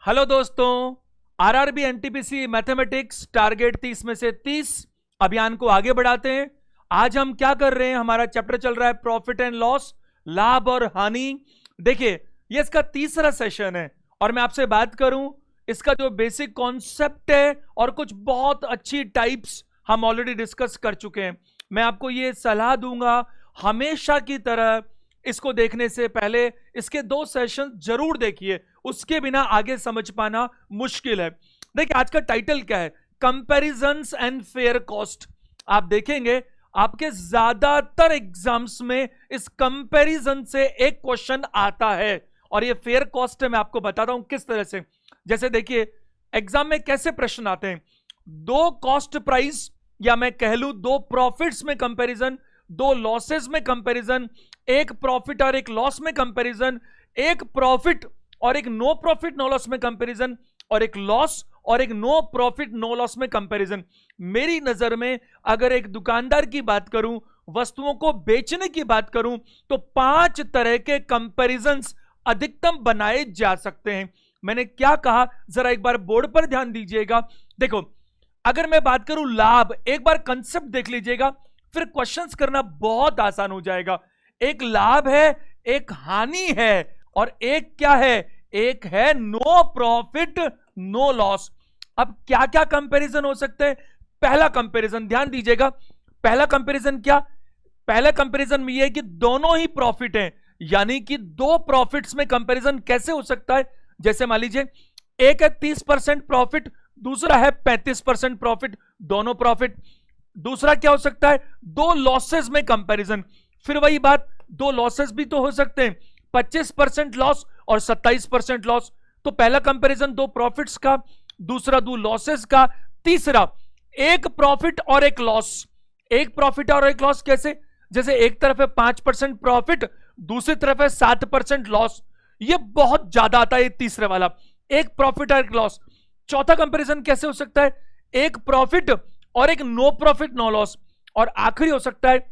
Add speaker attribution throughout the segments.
Speaker 1: Hello दोस्तों, RRB NTPC mathematics target 30 में से 30 अभियान को आगे बढ़ाते हैं। आज हम क्या कर रहे हैं, हमारा चैप्टर चल रहा है प्रॉफिट एंड लॉस, लाभ और हानि। देखिए, ये इसका तीसरा सेशन है और मैं आपसे बात करूं इसका जो बेसिक कॉन्सेप्ट है और कुछ बहुत अच्छी टाइप्स हम ऑलरेडी डिस्कस कर चुके हैं। मैं आपको ये सलाह दूंगा, हमेशा की तरह इसको देखने से पहले इसके 2 सेशन जरूर देखिए, उसके बिना आगे समझ पाना मुश्किल है। देखिए, आज का टाइटल क्या है, कंपैरिजंस एंड फेयर कॉस्ट। आप देखेंगे आपके ज्यादातर एग्जाम्स में इस कंपैरिजन से एक क्वेश्चन आता है और ये फेयर कॉस्ट है। मैं आपको बताता हूं किस तरह से। जैसे देखिए, एग्जाम में कैसे प्रश्न आते हैं, 2 कॉस्ट प्राइस या मैं कह लूं 2 प्रॉफिट्स में कंपैरिजन, 2 लॉसेस में कंपैरिजन, 1 प्रॉफिट और 1 लॉस में कंपैरिजन, 1 प्रॉफिट और 1 नो प्रॉफिट नो लॉस में कंपैरिजन, और 1 लॉस और 1 नो प्रॉफिट नो लॉस में कंपैरिजन। मेरी नजर में अगर एक दुकानदार की बात करूं, वस्तुओं को बेचने की बात करूं, तो 5 तरह के कंपैरिजंस अधिकतम बनाए जा सकते हैं। मैंने क्या कहा, जरा एक बार बोर्ड पर ध्यान दीजिएगा। देखो, अगर मैं बात करूं लाभ, एक बार कंसेप्ट देख लीजिएगा, फिर क्वेश्चंस करना बहुत आसान हो जाएगा। एक लाभ है, एक हानि है और एक क्या है, एक है नो प्रॉफिट नो लॉस। अब क्या क्या कंपैरिजन हो सकते हैं? पहला कंपैरिजन ध्यान दीजिएगा, पहला कंपैरिजन क्या, पहला कंपैरिजन में यह है कि दोनों ही प्रॉफिट हैं, यानी कि 2 प्रॉफिट्स में कंपैरिजन कैसे हो सकता है। जैसे मान लीजिए, एक है 30% प्रॉफिट, दूसरा है 35% प्रॉफिट, दोनों प्रॉफिट। दूसरा क्या हो सकता है, 2 लॉसेस में कंपैरिजन। फिर वही बात, 2 लॉसेस भी तो हो सकते हैं, 25% लॉस और 27% लॉस। तो पहला कंपैरिजन 2 प्रॉफिट्स का, दूसरा 2 लॉसेस का, तीसरा 1 प्रॉफिट और 1 लॉस। 1 प्रॉफिट और 1 लॉस कैसे, जैसे एक तरफ है 5% प्रॉफिट, दूसरी तरफ है 7% लॉस। ये बहुत ज्यादा आता है तीसरे वाला, 1 प्रॉफिट और 1 लॉस। चौथा कंपैरिजन कैसे हो सकता है, 1 प्रॉफिट और 1 नो प्रॉफिट नो लॉस। और आखिरी हो सकता है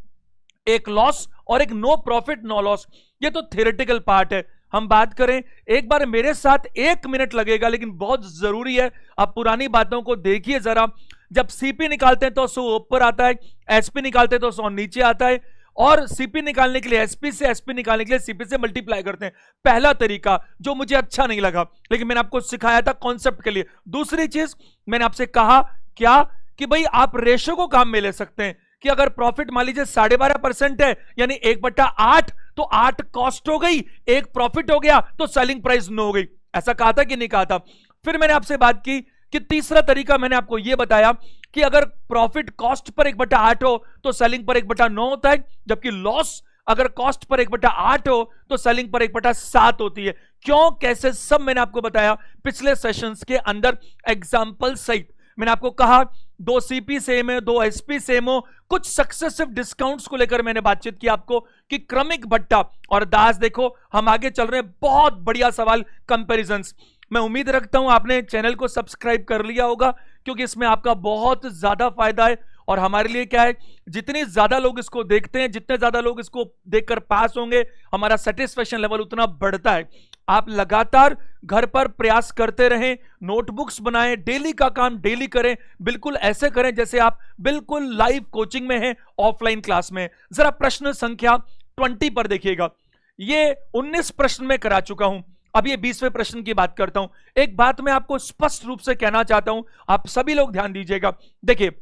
Speaker 1: 1 लॉस और 1 नो प्रॉफिट नो लॉस। ये तो थियोरेटिकल पार्ट है। हम बात करें, एक बार मेरे साथ 1 मिनट लगेगा, लेकिन बहुत जरूरी है। आप पुरानी बातों को देखिए जरा। जब सीपी निकालते हैं तो 100 ऊपर आता है, एसपी निकालते हैं तो 100 नीचे आता है, और सीपी निकालने के लिए एसपी से, एसपी निकालने के लिए सीपी से मल्टीप्लाई करते हैं। पहला तरीका जो मुझे अच्छा नहीं लगा, लेकिन मैंने आपको सिखाया था कॉन्सेप्ट के लिए। दूसरी चीज मैंने आपसे कहा क्या, कि भाई आप रेशो को काम में ले सकते हैं कि अगर प्रॉफिट मान लीजिए 12.5% है, यानी 1/8, तो 8 कॉस्ट हो गई, 1 प्रॉफिट हो गया, तो सेलिंग प्राइस 9 हो गई। ऐसा कहा था कि नहीं कहा था? फिर मैंने आपसे बात की कि तीसरा तरीका मैंने आपको यह बताया कि अगर प्रॉफिट कॉस्ट पर 1/8 हो तो सेलिंग पर 1/9 होता है, जबकि लॉस अगर कॉस्ट पर 1/8 हो तो सेलिंग पर 1/7 होती है। क्यों, कैसे, सब मैंने आपको बताया पिछले सेशंस के अंदर एग्जाम्पल सहित। मैंने आपको कहा 2 सीपी सेम है, 2 एसपी सेम हो, कुछ सक्सेसिव डिस्काउंट्स को लेकर मैंने बातचीत की आपको कि क्रमिक भट्टा और दास। देखो, हम आगे चल रहे हैं, बहुत बढ़िया सवाल कंपैरिजंस। मैं उम्मीद रखता हूं आपने चैनल को सब्सक्राइब कर लिया होगा, क्योंकि इसमें आपका बहुत ज्यादा फायदा है। और हमारे लिए क्या है, जितने ज्यादा लोग इसको देखते हैं, जितने ज्यादा लोग इसको देखकर पास होंगे, हमारा सेटिस्फेक्शन लेवल उतना बढ़ता है। आप लगातार घर पर प्रयास करते रहें, नोटबुक्स बनाएं, डेली का काम डेली करें, बिल्कुल ऐसे करें जैसे आप बिल्कुल लाइव कोचिंग में हैं, ऑफलाइन क्लास में। जरा प्रश्न संख्या 20 पर देखिएगा। ये 19 प्रश्न में करा चुका हूं, अब ये 20वें प्रश्न की बात करता हूं। एक बात मैं आपको स्पष्ट रूप से कहना चाहता हूं, आप सभी लोग ध्यान दीजिएगा। देखिए,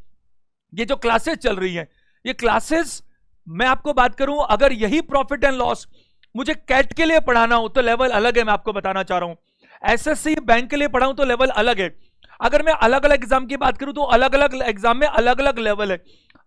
Speaker 1: ये जो क्लासेस चल रही हैं, ये क्लासेस मैं आपको बात करूं, अगर यही प्रॉफिट एंड लॉस मुझे कैट के लिए पढ़ाना हो तो लेवल अलग है। मैं आपको बताना चाह रहा हूं, एसएससी बैंक के लिए पढ़ाऊं तो लेवल अलग है। अगर मैं अलग अलग एग्जाम की बात करूं तो अलग अलग एग्जाम में अलग अलग लेवल है।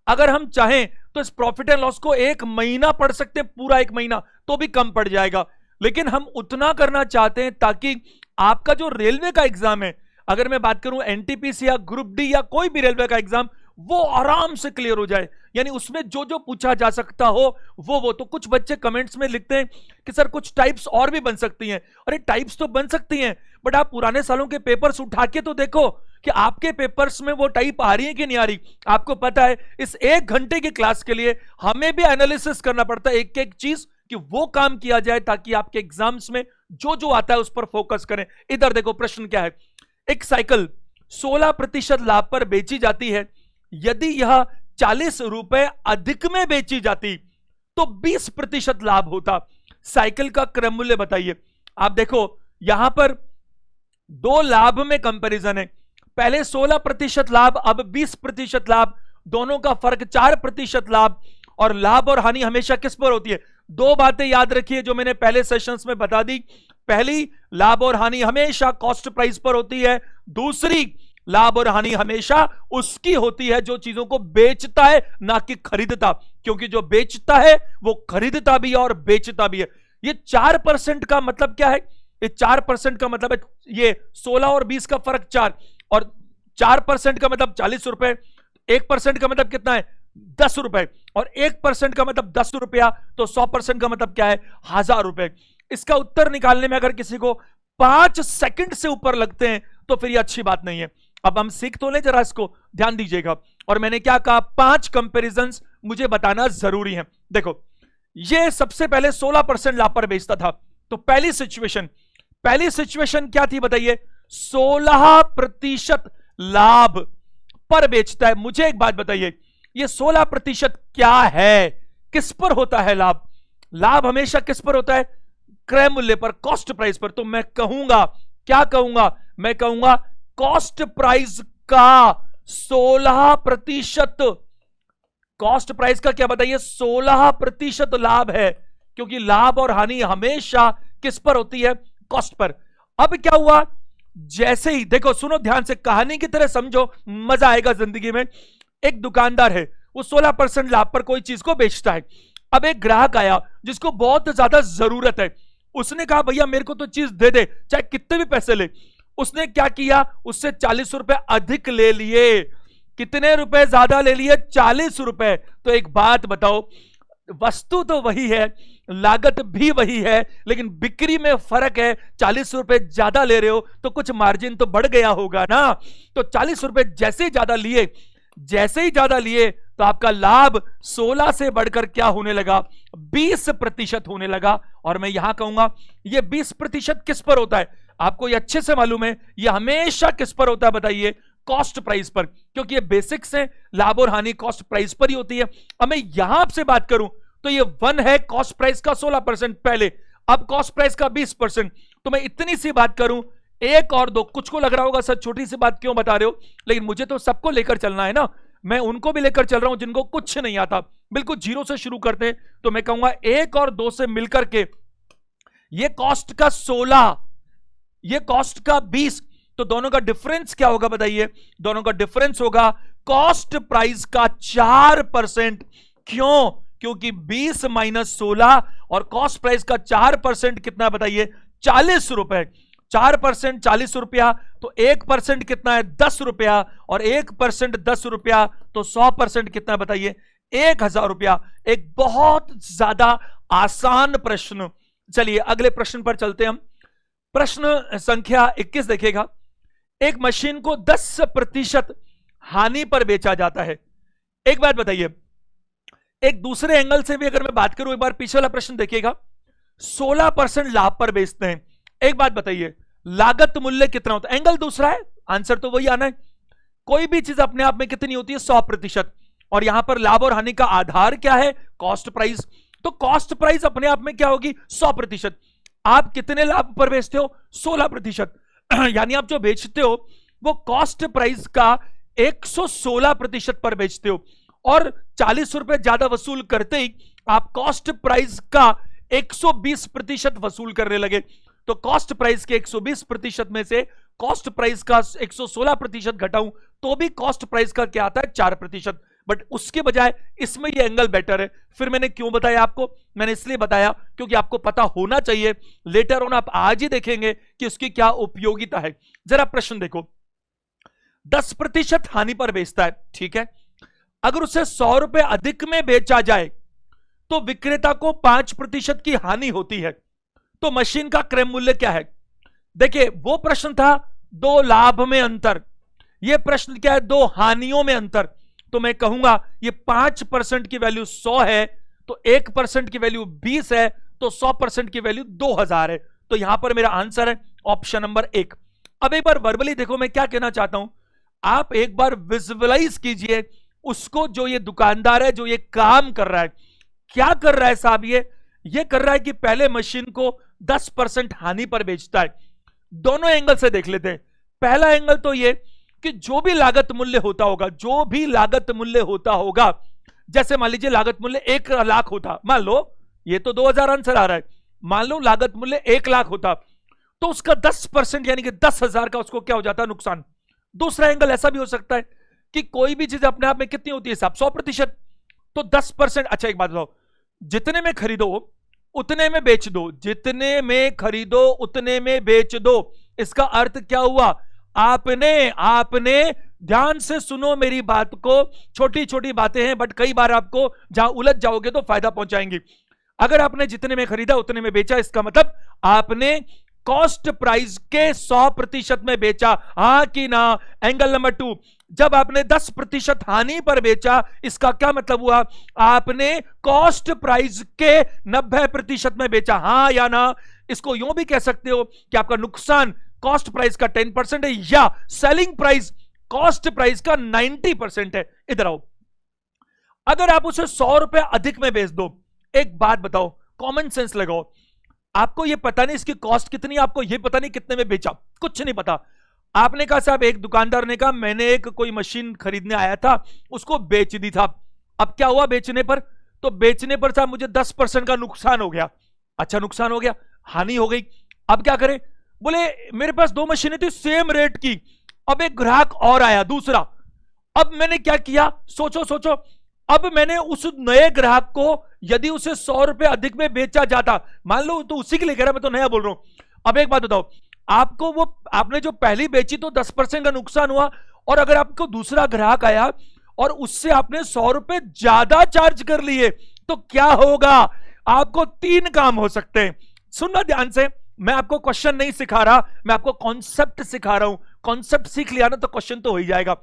Speaker 1: अगर हम चाहें तो इस प्रॉफिट एंड लॉस को 1 महीना पढ़ सकते हैं, पूरा 1 महीना, तो भी कम पड़ जाएगा। लेकिन हम उतना करना चाहते हैं ताकि आपका जो रेलवे का एग्जाम है, अगर मैं बात करूं एनटीपीसी या ग्रुप डी या कोई भी रेलवे का एग्जाम, वो आराम से क्लियर हो जाए। यानी उसमें जो जो पूछा जा सकता हो वो तो कुछ बच्चे कमेंट्स में लिखते हैं कि सर कुछ टाइप्स और भी बन सकती हैं। अरे टाइप्स तो बन सकती हैं, बट आप पुराने सालों के पेपर्स उठा के तो देखो कि आपके पेपर्स में वो टाइप आ रही है कि नहीं आ रही। आपको पता है, इस 1 घंटे की क्लास के लिए हमें भी एनालिसिस करना पड़ता है एक एक चीज, कि वो काम किया जाए ताकि आपके एग्जाम्स में जो जो आता है उस पर फोकस करें। इधर देखो प्रश्न क्या है, एक साइकिल 16% लाभ पर बेची जाती है, यदि यह 40 रुपए अधिक में बेची जाती तो 20% लाभ होता। साइकिल का क्रम मूल्य बताइए। आप देखो यहां पर दो लाभ में कंपैरिजन है, पहले 16% लाभ, अब 20% लाभ, दोनों का फर्क 4% लाभ। और लाभ और हानि हमेशा किस पर होती है? दो बातें याद रखिए जो मैंने पहले सेशंस में बता दी। पहली, लाभ और हानि हमेशा कॉस्ट प्राइस पर होती है। दूसरी, लाभ और हानि हमेशा उसकी होती है जो चीजों को बेचता है, ना कि खरीदता, क्योंकि जो बेचता है वो खरीदता भी है और बेचता भी है। ये 4% का मतलब क्या है? ये 4% का मतलब है, ये 16 और 20 का फर्क 4, और 4% का मतलब 40 रुपए, 1% का मतलब कितना है? 10 रुपए, और 1% का मतलब 10 रुपया, तो 100% का मतलब क्या है? 1000 रुपए। इसका उत्तर निकालने में अगर किसी को 5 सेकंड से ऊपर लगते हैं तो फिर ये अच्छी बात नहीं है। अब हम सीख तो ले, जरा इसको ध्यान दीजिएगा। और मैंने क्या कहा? 5 कंपैरिजंस मुझे बताना जरूरी है। देखो ये सबसे पहले 16% लाभ पर बेचता था, तो पहली सिचुएशन क्या थी बताइए? 16% लाभ पर बेचता है। मुझे एक बात बताइए, ये 16% क्या है? किस पर होता है लाभ? लाभ हमेशा किस पर होता है? क्रय मूल्य पर, कॉस्ट प्राइस पर। तो मैं कहूंगा, क्या कहूंगा? मैं कहूंगा कॉस्ट प्राइस का 16%, कॉस्ट प्राइस का क्या बताइए? 16% लाभ है, क्योंकि लाभ और हानि हमेशा किस पर होती है? Cost per. अब क्या हुआ? जैसे ही, देखो सुनो ध्यान से, कहानी की तरह समझो, मजा आएगा जिंदगी में। एक दुकानदार है, वो 16% लाभ पर कोई चीज को बेचता है। अब एक ग्राहक आया जिसको बहुत ज्यादा जरूरत है, उसने कहा भैया मेरे को तो चीज दे दे, चाहे कितने भी पैसे ले। उसने क्या किया? उससे 40 रुपए अधिक ले लिए। कितने रुपए ज्यादा ले लिए? 40 रुपए। तो एक बात बताओ, वस्तु तो वही है, लागत भी वही है, लेकिन बिक्री में फर्क है। 40 रुपए ज्यादा ले रहे हो तो कुछ मार्जिन तो बढ़ गया होगा ना। तो 40 रुपए जैसे ही ज्यादा लिए, तो आपका लाभ 16 से बढ़कर क्या होने लगा? 20% होने लगा। और मैं यहां कहूंगा ये 20% किस पर होता है? आपको ये अच्छे से मालूम है, ये हमेशा किस पर होता है बताइए? कॉस्ट प्राइस पर, क्योंकि ये बेसिक्स है, लाभ और हानि कॉस्ट प्राइस पर ही होती है। अब मैं यहां आपसे बात करूं तो ये 1 है कॉस्ट प्राइस का 16% पहले, अब कॉस्ट प्राइस का 20%। तो मैं इतनी सी बात करूं, 1 और 2, कुछ को लग रहा होगा सर छोटी सी बात क्यों बता रहे हो, लेकिन मुझे तो सबको लेकर चलना है ना। मैं उनको भी लेकर चल रहा हूं जिनको कुछ नहीं आता, बिल्कुल जीरो से शुरू करते हैं। तो मैं कहूंगा 1 और 2 से मिलकर के ये कॉस्ट का 16, ये कॉस्ट का 20, तो दोनों का डिफरेंस क्या होगा बताइए? दोनों का डिफरेंस होगा कॉस्ट प्राइस का 4%। क्यों? क्योंकि 20 माइनस 16 और कॉस्ट प्राइस का 4% कितना बताइए? 40 रुपए। 4% 40 रुपया, तो 1% कितना है? 10 रुपया, और 1% 10 रुपया, तो 100% कितना बताइए? 1000 रुपया। एक बहुत ज्यादा आसान प्रश्न। चलिए अगले प्रश्न पर चलते हैं हम। प्रश्न संख्या 21 देखेगा, एक मशीन को 10% हानि पर बेचा जाता है। एक बात बताइए, एक दूसरे एंगल से भी अगर मैं बात करूं, एक बार पीछे वाला प्रश्न देखिएगा, 16% लाभ पर बेचते हैं। एक बात बताइए, लागत मूल्य कितना होता है? एंगल दूसरा है, आंसर तो वही आना है। कोई भी चीज अपने आप में कितनी होती है? 100%। और यहां पर लाभ और हानि का आधार क्या है? Cost price. तो कॉस्ट प्राइस अपने आप में क्या होगी? 100%। आप कितने लाभ पर बेचते हो? 16%। यानी आप जो बेचते हो वो कॉस्ट प्राइस का 116% पर बेचते हो, और 40 रुपए ज्यादा वसूल करते ही आप कॉस्ट प्राइस का 120% वसूल करने लगे। तो कॉस्ट प्राइस के 120% में से कॉस्ट प्राइस का 116% घटाऊं तो भी कॉस्ट प्राइस का क्या आता है? 4%। बट उसके बजाय इसमें ये एंगल बेटर है। फिर मैंने क्यों बताया आपको? मैंने इसलिए बताया क्योंकि आपको पता होना चाहिए, लेटर ऑन आप आज ही देखेंगे कि उसकी क्या उपयोगिता है। जरा प्रश्न देखो, 10% हानि पर बेचता है, ठीक है। अगर उसे 100 रुपए अधिक में बेचा जाए तो विक्रेता को 5% की हानि होती है। तो मशीन का क्रय मूल्य क्या है? देखिए वो प्रश्न था 2 लाभ में अंतर, यह प्रश्न क्या है? 2 हानियों में अंतर। तो मैं कहूंगा ये 5% की वैल्यू 100 है, तो 1% की वैल्यू 20 है, तो 100% की वैल्यू 2000 है। तो यहां पर मेरा आंसर है ऑप्शन नंबर 1। अब एक बार वर्बली देखो मैं क्या कहना चाहता हूं, आप एक बार विजुअलाइज कीजिए उसको, जो ये दुकानदार है, जो ये काम कर रहा है, क्या कर रहा है साहब, ये कर रहा है कि पहले मशीन को 10% हानि पर बेचता है। दोनों एंगल से देख लेते हैं। पहला एंगल तो ये कि जो भी लागत मूल्य होता होगा, जो भी लागत मूल्य होता होगा, जैसे मान लीजिए लागत मूल्य 1 लाख होता, मान लो ये तो 2000 आंसर आ रहा है, मान लो लागत मूल्य 1 लाख होता, तो उसका 10% यानी कि 10,000 का उसको क्या हो जाता है, नुकसान। दूसरा एंगल ऐसा भी हो सकता है कि कोई भी चीज अपने आप में कितनी होती है साहब, 100%, तो 10%। अच्छा एक बात बताओ, जितने में खरीदो उतने में बेच दो, जितने में खरीदो उतने में बेच दो, इसका अर्थ क्या हुआ, आपने ध्यान से सुनो मेरी बात को, छोटी छोटी बातें हैं बट कई बार आपको जहां उलझ जाओगे तो फायदा पहुंचाएंगी। अगर आपने जितने में खरीदा उतने में बेचा, इसका मतलब आपने कॉस्ट प्राइस के 100% में बेचा, हां कि ना। एंगल नंबर 2, जब आपने 10% हानि पर बेचा, इसका क्या मतलब हुआ, आपने कॉस्ट प्राइस के 90% में बेचा, हां या ना। इसको यूं भी कह सकते हो कि आपका नुकसान कॉस्ट प्राइस का 10% है, या सेलिंग प्राइस कॉस्ट प्राइस का 90% है। इधर आओ, अगर आप उसे 100 रुपए अधिक में बेच दो, एक बात बताओ, कॉमन सेंस लगाओ, आपको ये पता नहीं इसकी कॉस्ट कितनी, आपको ये पता नहीं कितने में बेचा, कुछ नहीं पता। आपने कहा साहब, एक दुकानदार ने कहा मैंने एक कोई मशीन खरीदने आया था, उसको बेच दी था। अब क्या हुआ बेचने पर, तो बेचने पर साहब मुझे 10% का नुकसान हो गया। अच्छा नुकसान हो गया, हानि हो गई, अब क्या करें, बोले मेरे पास 2 मशीनें थी सेम रेट की, अब एक ग्राहक और आया दूसरा, अब मैंने क्या किया, सोचो, अब मैंने उस नए ग्राहक को यदि उसे 100 रुपए अधिक में बेचा जाता, मान लो, तो उसी के लिए कह रहा, मैं तो नया बोल रहा हूं। अब एक बात बताओ, आपको वो आपने जो पहली बेची तो 10% का नुकसान हुआ, और अगर आपको दूसरा ग्राहक आया और उससे आपने 100 रुपए ज्यादा चार्ज कर लिए, तो क्या होगा, आपको 3 काम हो सकते हैं। सुनना ध्यान से, मैं आपको क्वेश्चन नहीं सिखा रहा, मैं आपको कॉन्सेप्ट सिखा रहा हूं। कॉन्सेप्ट सीख लिया ना तो क्वेश्चन तो हो ही जाएगा।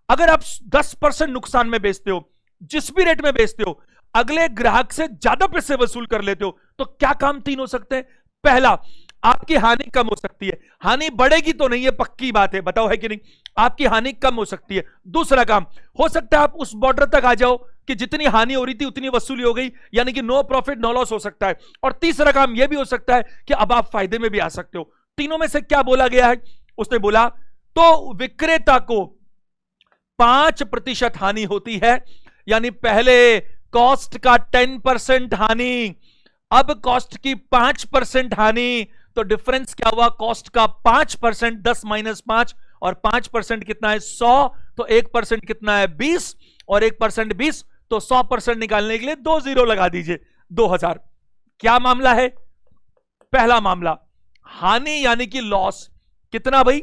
Speaker 1: अगर आप 10% नुकसान में बेचते हो, जिस भी रेट में बेचते हो, अगले ग्राहक से ज्यादा पैसे वसूल कर लेते हो, तो क्या काम 3 हो सकते हैं। पहला, आपकी हानि कम हो सकती है, हानि बढ़ेगी तो नहीं, है पक्की बात है, बताओ है कि नहीं, आपकी हानि कम हो सकती है। दूसरा काम हो सकता है आप उस बॉर्डर तक आ जाओ कि जितनी हानि हो रही थी उतनी वसूली हो गई, यानी कि नो प्रॉफिट नो लॉस हो सकता है। और तीसरा काम यह भी हो सकता है कि अब आप फायदे में भी आ सकते हो। तीनों में से क्या बोला गया है, उसने बोला तो विक्रेता को 5% हानि होती है, यानी पहले कॉस्ट का 10% हानि, अब कॉस्ट की 5% हानि, तो डिफरेंस क्या हुआ, कॉस्ट का 5%, 10 - 5, और 5% कितना है 100, तो 1% कितना है 20, और 1% 20, तो 100% निकालने के लिए 2 0 लगा दीजिए, 2000। क्या मामला है, पहला मामला हानि यानी कि लॉस कितना भाई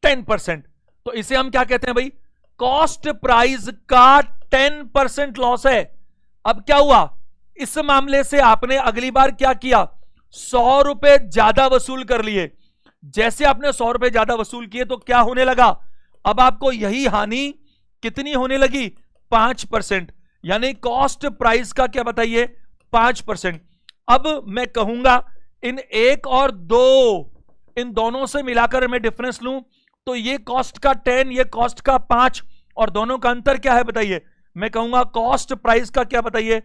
Speaker 1: 10%, तो इसे हम क्या कहते हैं भाई, कॉस्ट प्राइस का 10% लॉस है। अब क्या हुआ, इस मामले से आपने अगली बार क्या किया, 100 रुपए ज्यादा वसूल कर लिए। जैसे आपने 100 रुपए ज्यादा वसूल किए तो क्या होने लगा, अब आपको यही हानि कितनी होने लगी, 5%, यानी कॉस्ट प्राइस का क्या बताइए 5%। अब मैं कहूंगा इन 1 और 2, इन दोनों से मिलाकर मैं डिफरेंस लूं, तो ये कॉस्ट का 10, ये कॉस्ट का 5, और दोनों का अंतर क्या है बताइए, मैं कहूंगा कॉस्ट प्राइस का क्या बताइए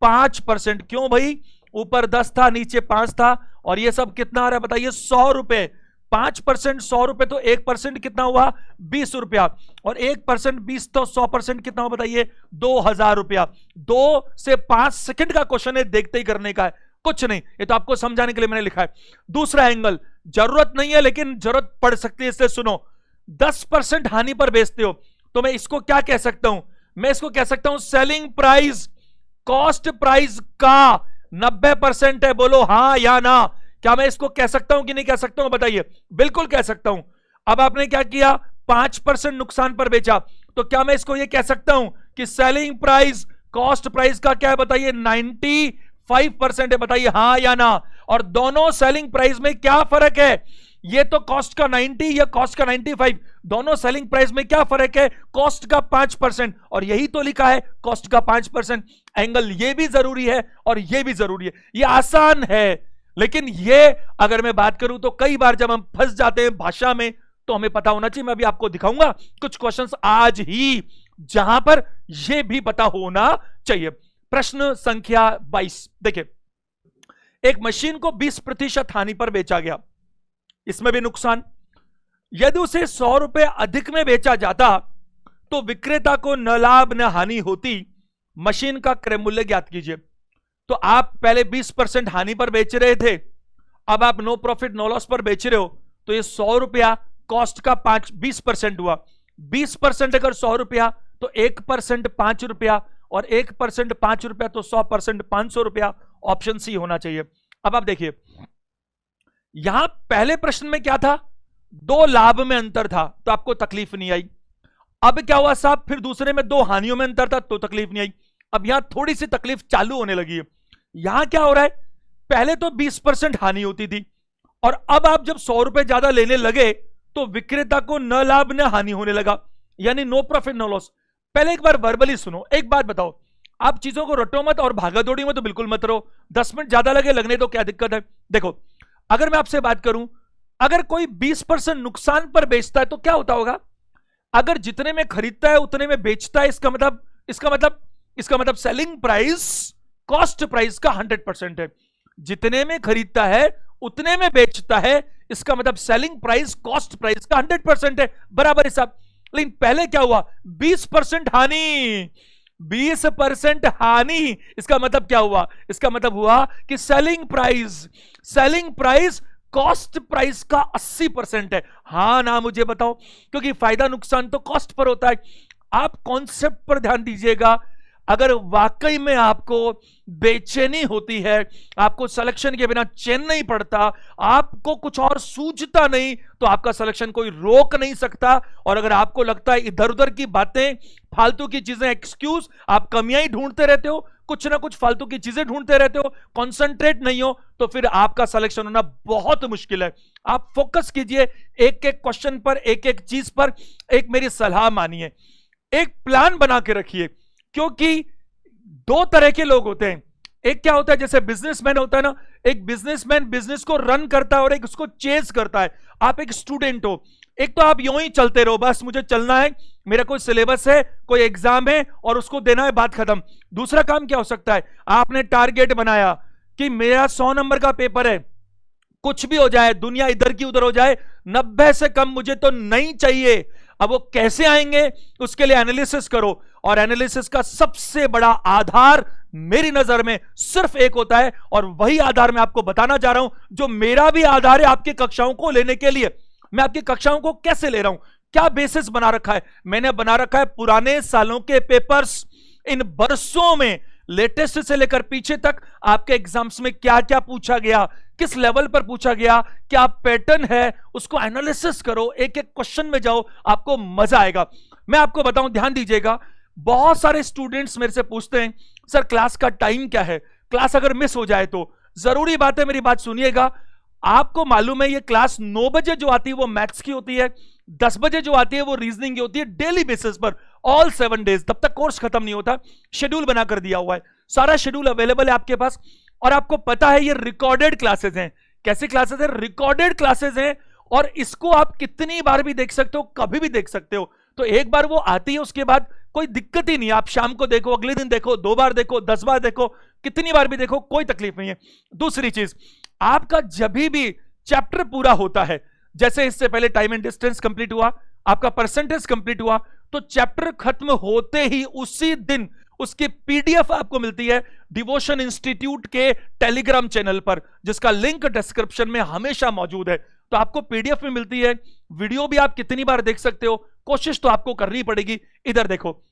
Speaker 1: 5%। क्यों भाई, ऊपर 10 था नीचे 5 था, और ये सब कितना आ रहा है बताइए 100 रुपए। 5% 100 रुपए, तो 1% कितना हुआ 20 रुपया, और 1% 20, तो 100% कितना हुआ बताइए 2000 रुपया। 2 से 5 सेकंड का क्वेश्चन है, देखते ही करने का है, कुछ नहीं, ये तो आपको समझाने के लिए मैंने लिखा है। दूसरा एंगल, जरूरत नहीं है लेकिन जरूरत पड़ सकती है, इसलिए सुनो, 10% हानि पर बेचते हो, तो मैं इसको क्या कह सकता हूं, मैं इसको कह सकता हूं सेलिंग प्राइस कॉस्ट प्राइस का 90% है, बोलो हां या ना। क्या मैं इसको कह सकता हूं कि नहीं कह सकता हूं बताइए, बिल्कुल कह सकता हूं। अब आपने क्या किया 5% नुकसान पर बेचा, तो क्या मैं इसको यह कह सकता हूं कि सेलिंग प्राइस कॉस्ट प्राइस का क्या है बताइए 95% है, बताइए हां या ना। और दोनों सेलिंग प्राइस में क्या फर्क है, ये तो कॉस्ट का 90 या कॉस्ट का 95, दोनों सेलिंग प्राइस में क्या फर्क है, कॉस्ट का 5%, और यही तो लिखा है कॉस्ट का 5%। एंगल ये भी जरूरी है और ये भी जरूरी है, ये आसान है, लेकिन ये अगर मैं बात करूं तो कई बार जब हम फंस जाते हैं भाषा में तो हमें पता होना चाहिए। मैं अभी आपको दिखाऊंगा कुछ क्वेश्चंस आज ही जहां पर यह भी पता होना चाहिए। प्रश्न संख्या 22 देखिए, एक मशीन को 20% हानि पर बेचा गया, इसमें भी नुकसान। यदि उसे 100 रुपए अधिक में बेचा जाता तो विक्रेता को न लाभ न हानि होती। मशीन का क्रय मूल्य ज्ञात कीजिए। तो आप पहले 20% हानि पर बेच रहे थे, अब आप नो प्रॉफिट नो लॉस पर बेच रहे हो, तो ये 100 रुपया कॉस्ट का 20% हुआ। 20% अगर 100 रुपया तो 1% 5 रुपया, और 1% 5 रुपया तो 100% 500 रुपया। ऑप्शन सी होना चाहिए। अब आप देखिए, यहां पहले प्रश्न में क्या था, 2 लाभ में अंतर था तो आपको तकलीफ नहीं आई। अब क्या हुआ साहब, फिर दूसरे में 2 हानियों में अंतर था तो तकलीफ नहीं आई। अब यहां थोड़ी सी तकलीफ चालू होने लगी है। यहां क्या हो रहा है, पहले तो 20% हानि होती थी, और अब आप जब 100 रुपए ज्यादा लेने लगे तो विक्रेता को न लाभ न हानि होने लगा, यानी नो प्रॉफिट नो लॉस। पहले एक बार वर्बली सुनो। एक बात बताओ, आप चीजों को रटो मत और भागादौड़ी में तो बिल्कुल मत रहो। 10 मिनट ज्यादा लगे लगने तो क्या दिक्कत है। देखो, अगर मैं आपसे बात करूं, अगर कोई 20% नुकसान पर बेचता है तो क्या होता होगा, अगर जितने में खरीदता है उतने में बेचता है, इसका मतलब सेलिंग प्राइस कॉस्ट प्राइस का 100% है। जितने में खरीदता है उतने में बेचता है, इसका मतलब सेलिंग प्राइस कॉस्ट प्राइस का 100% है, बराबर हिसाब। लेकिन पहले क्या हुआ, 20% हानि, 20% हानि। इसका मतलब क्या हुआ, इसका मतलब हुआ कि सेलिंग प्राइस कॉस्ट प्राइस का 80% है। हां ना मुझे बताओ, क्योंकि फायदा नुकसान तो कॉस्ट पर होता है। आप कॉन्सेप्ट पर ध्यान दीजिएगा। अगर वाकई में आपको बेचैनी होती है, आपको सिलेक्शन के बिना चैन नहीं पड़ता, आपको कुछ और सूझता नहीं, तो आपका सिलेक्शन कोई रोक नहीं सकता। और अगर आपको लगता है इधर उधर की बातें, फालतू की चीजें, एक्सक्यूज, आप कमियां ही ढूंढते रहते हो, कुछ ना कुछ फालतू की चीजें ढूंढते रहते हो, कंसंट्रेट नहीं हो, तो फिर आपका सिलेक्शन होना बहुत मुश्किल है। आप फोकस कीजिए एक एक क्वेश्चन पर, एक एक चीज पर। एक मेरी सलाह मानिए, एक प्लान बना के रखिए, क्योंकि 2 तरह के लोग होते हैं। एक क्या होता है, जैसे बिजनेसमैन होता है ना, एक बिजनेसमैन बिजनेस को रन करता है और एक उसको चेज करता है। आप एक स्टूडेंट हो, एक तो आप यूं ही चलते रहो, बस मुझे चलना है, मेरा कोई सिलेबस है, कोई एग्जाम है और उसको देना है, बात खत्म। दूसरा काम क्या हो सकता है, आपने टारगेट बनाया कि मेरा 100 नंबर का पेपर है, कुछ भी हो जाए, दुनिया इधर की उधर हो जाए, 90 से कम मुझे तो नहीं चाहिए। अब वो कैसे आएंगे, उसके लिए एनालिसिस करो, और एनालिसिस का सबसे बड़ा आधार मेरी नजर में सिर्फ एक होता है, और वही आधार मैं आपको बताना चाह रहा हूं, जो मेरा भी आधार है आपकी कक्षाओं को लेने के लिए। मैं आपकी कक्षाओं को कैसे ले रहा हूं, क्या बेसिस बना रखा है, मैंने बना रखा है पुराने सालों के पेपर्स, इन बरसों में लेटेस्ट से लेकर पीछे तक आपके एग्जाम्स में क्या क्या पूछा गया, किस लेवल पर पूछा गया, क्या पैटर्न है, उसको एनालिसिस करो, एक एक क्वेश्चन में जाओ, आपको मजा आएगा। मैं आपको बताऊं, ध्यान दीजिएगा, बहुत सारे स्टूडेंट्स मेरे से पूछते हैं सर क्लास का टाइम क्या है, क्लास अगर मिस हो जाए तो। जरूरी बात है, मेरी बात सुनिएगा। आपको मालूम है ये क्लास 9 बजे जो आती है वो मैथ्स की होती है, 10 बजे जो आती है वो रीजनिंग की होती है, डेली बेसिस पर, ऑल 7 डेज, तब तक कोर्स खत्म नहीं होता। शेड्यूल बनाकर दिया हुआ है, सारा शेड्यूल अवेलेबल है आपके पास। और आपको पता है ये रिकॉर्डेड क्लासेस हैं। कैसी क्लासेस हैं, रिकॉर्डेड क्लासेस हैं, और इसको आप कितनी बार भी देख सकते हो, कभी भी देख सकते हो। तो एक बार वो आती है, उसके बाद कोई दिक्कत ही नहीं। आप शाम को देखो, अगले दिन देखो, 2 बार देखो, 10 बार देखो, कितनी बार भी देखो, कोई तकलीफ नहीं है। दूसरी चीज, आपका जब भी चैप्टर पूरा होता है, जैसे इससे पहले टाइम एंड डिस्टेंस कंप्लीट हुआ, आपका परसेंटेज कंप्लीट हुआ, तो चैप्टर खत्म होते ही उसी दिन उसकी पीडीएफ आपको मिलती है डिवोशन इंस्टीट्यूट के टेलीग्राम चैनल पर, जिसका लिंक डिस्क्रिप्शन में हमेशा मौजूद है। तो आपको पीडीएफ में मिलती है, वीडियो भी आप कितनी बार देख सकते हो, कोशिश तो आपको करनी पड़ेगी। इधर देखो,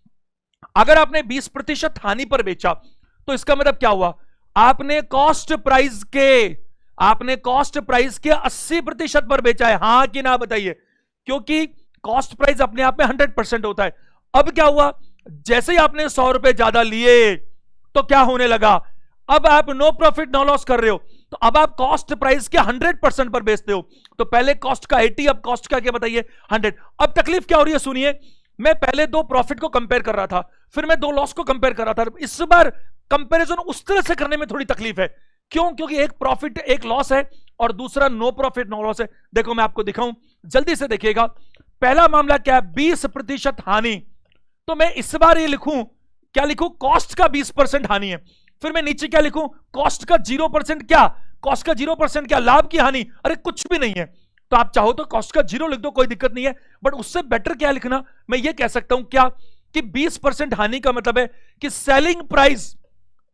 Speaker 1: अगर आपने 20% हानि पर बेचा तो इसका मतलब क्या हुआ, आपने कॉस्ट प्राइस के 80% पर बेचा है, हां कि ना बताइए, क्योंकि कॉस्ट प्राइस अपने आप में 100% होता है। अब क्या हुआ, जैसे ही आपने 100 रुपए ज्यादा लिए तो क्या होने लगा, अब आप नो प्रॉफिट नो लॉस कर रहे हो, तो अब आप कॉस्ट प्राइस के 100% पर बेचते हो। तो पहले कॉस्ट का 80, अब कॉस्ट का क्या बताइए 100। अब तकलीफ क्या हो रही है सुनिए, मैं पहले 2 प्रॉफिट को कंपेयर कर रहा था, फिर मैं 2 लॉस को कंपेयर कर रहा था। इस बार कंपैरिजन उस तरह से करने में थोड़ी तकलीफ है, क्यों? क्योंकि एक प्रॉफिट एक लॉस है और दूसरा नो प्रॉफिट नो लॉस है। देखो मैं आपको दिखाऊं, जल्दी से देखिएगा। पहला मामला क्या है? 20% हानि। तो मैं इस बार ये लिखूं, क्या लिखूं? कॉस्ट का 20% हानि है। फिर मैं नीचे क्या लिखूं? कॉस्ट का 0%। क्या कॉस्ट का 0%? क्या लाभ की हानि? अरे कुछ भी नहीं है। तो आप चाहो तो कॉस्ट का 0 लिख दो, कोई दिक्कत नहीं है। बट उससे बेटर क्या लिखना, मैं ये कह सकता हूं क्या कि 20% हानि का मतलब है कि सेलिंग प्राइस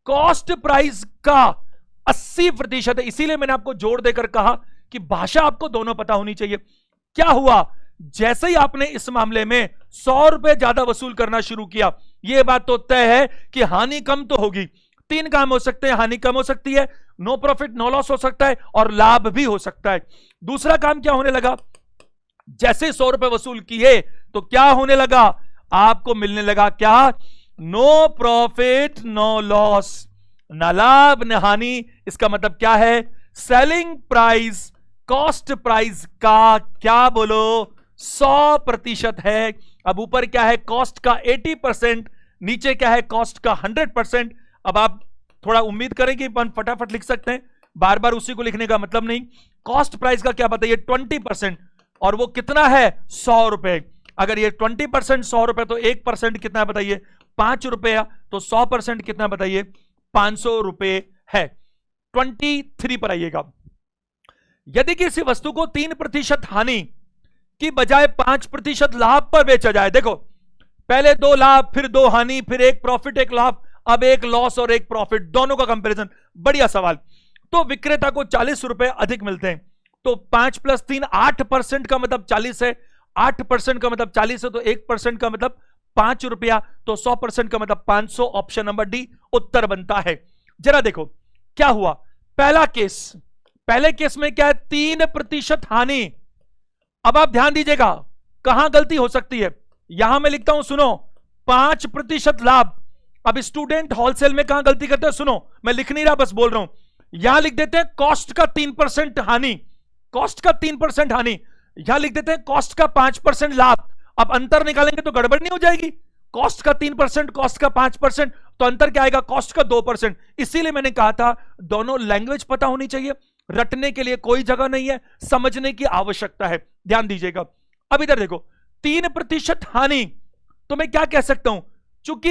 Speaker 1: कॉस्ट प्राइस का 80% है। इसीलिए मैंने आपको जोड़ देकर कहा कि भाषा आपको दोनों पता होनी चाहिए। क्या हुआ? जैसे ही आपने इस मामले में 100 रुपए ज्यादा वसूल करना शुरू किया, यह बात तो तय है कि हानि कम तो होगी। 3 काम हो सकते हैं, हानि कम हो सकती है, नो प्रॉफिट नो लॉस हो सकता है, और लाभ भी हो सकता है। दूसरा काम क्या होने लगा? जैसे 100 रुपए वसूल किए तो क्या होने लगा? आपको मिलने लगा क्या? नो प्रॉफिट नो लॉस, न लाभ न हानि। इसका मतलब क्या है? सेलिंग प्राइस कॉस्ट प्राइस का क्या बोलो? 100% है। अब ऊपर क्या है? कॉस्ट का 80%, नीचे क्या है? कॉस्ट का 100%। अब आप थोड़ा उम्मीद करें कि अपन फटाफट लिख सकते हैं, बार बार उसी को लिखने का मतलब नहीं। कॉस्ट प्राइस का क्या बताइए? 20%, और वो कितना है? 100 रुपए। अगर ये 20% 100 रुपए, तो 1% कितना बताइए? 5 रुपया। तो 100% कितना बताइए? 500 रुपए है। 23 पर आइएगा। यदि किसी वस्तु को 3% हानि की बजाय 5% लाभ पर बेचा जाए, देखो पहले 2 लाभ, फिर 2 हानि, फिर 1 प्रॉफिट 1 लाभ, अब 1 लॉस और 1 प्रॉफिट, दोनों का कंपैरिजन। बढ़िया सवाल। तो विक्रेता को 40 रुपए अधिक मिलते हैं। तो 5 + 3 8% का मतलब 40 है। 8% का मतलब 40 है, तो 1% का मतलब 5 रुपया। तो 100% का मतलब 500। ऑप्शन नंबर डी उत्तर बनता है। जरा देखो क्या हुआ। पहला केस, पहले केस में क्या है? 3% हानि। अब आप ध्यान दीजिएगा कहां गलती हो सकती है। यहां मैं लिखता हूं, सुनो, 5% लाभ। अब स्टूडेंट होलसेल में कहां गलती करते हैं? सुनो, मैं लिख नहीं रहा, बस बोल रहा हूं। यहां लिख देते हैं कॉस्ट का 3% हानि, कॉस्ट का 3% हानि। यहां लिख देते हैं कॉस्ट का 5% लाभ। अब अंतर निकालेंगे तो गड़बड़ नहीं हो जाएगी? कॉस्ट का 3%, कॉस्ट का 5%, तो अंतर क्या आएगा? कॉस्ट का 2%। इसीलिए मैंने कहा था दोनों लैंग्वेज पता होनी चाहिए, रटने के लिए कोई जगह नहीं है, समझने की आवश्यकता है। ध्यान दीजिएगा। अब इधर देखो, 3% हानि, तो मैं क्या कह सकता हूं? चूंकि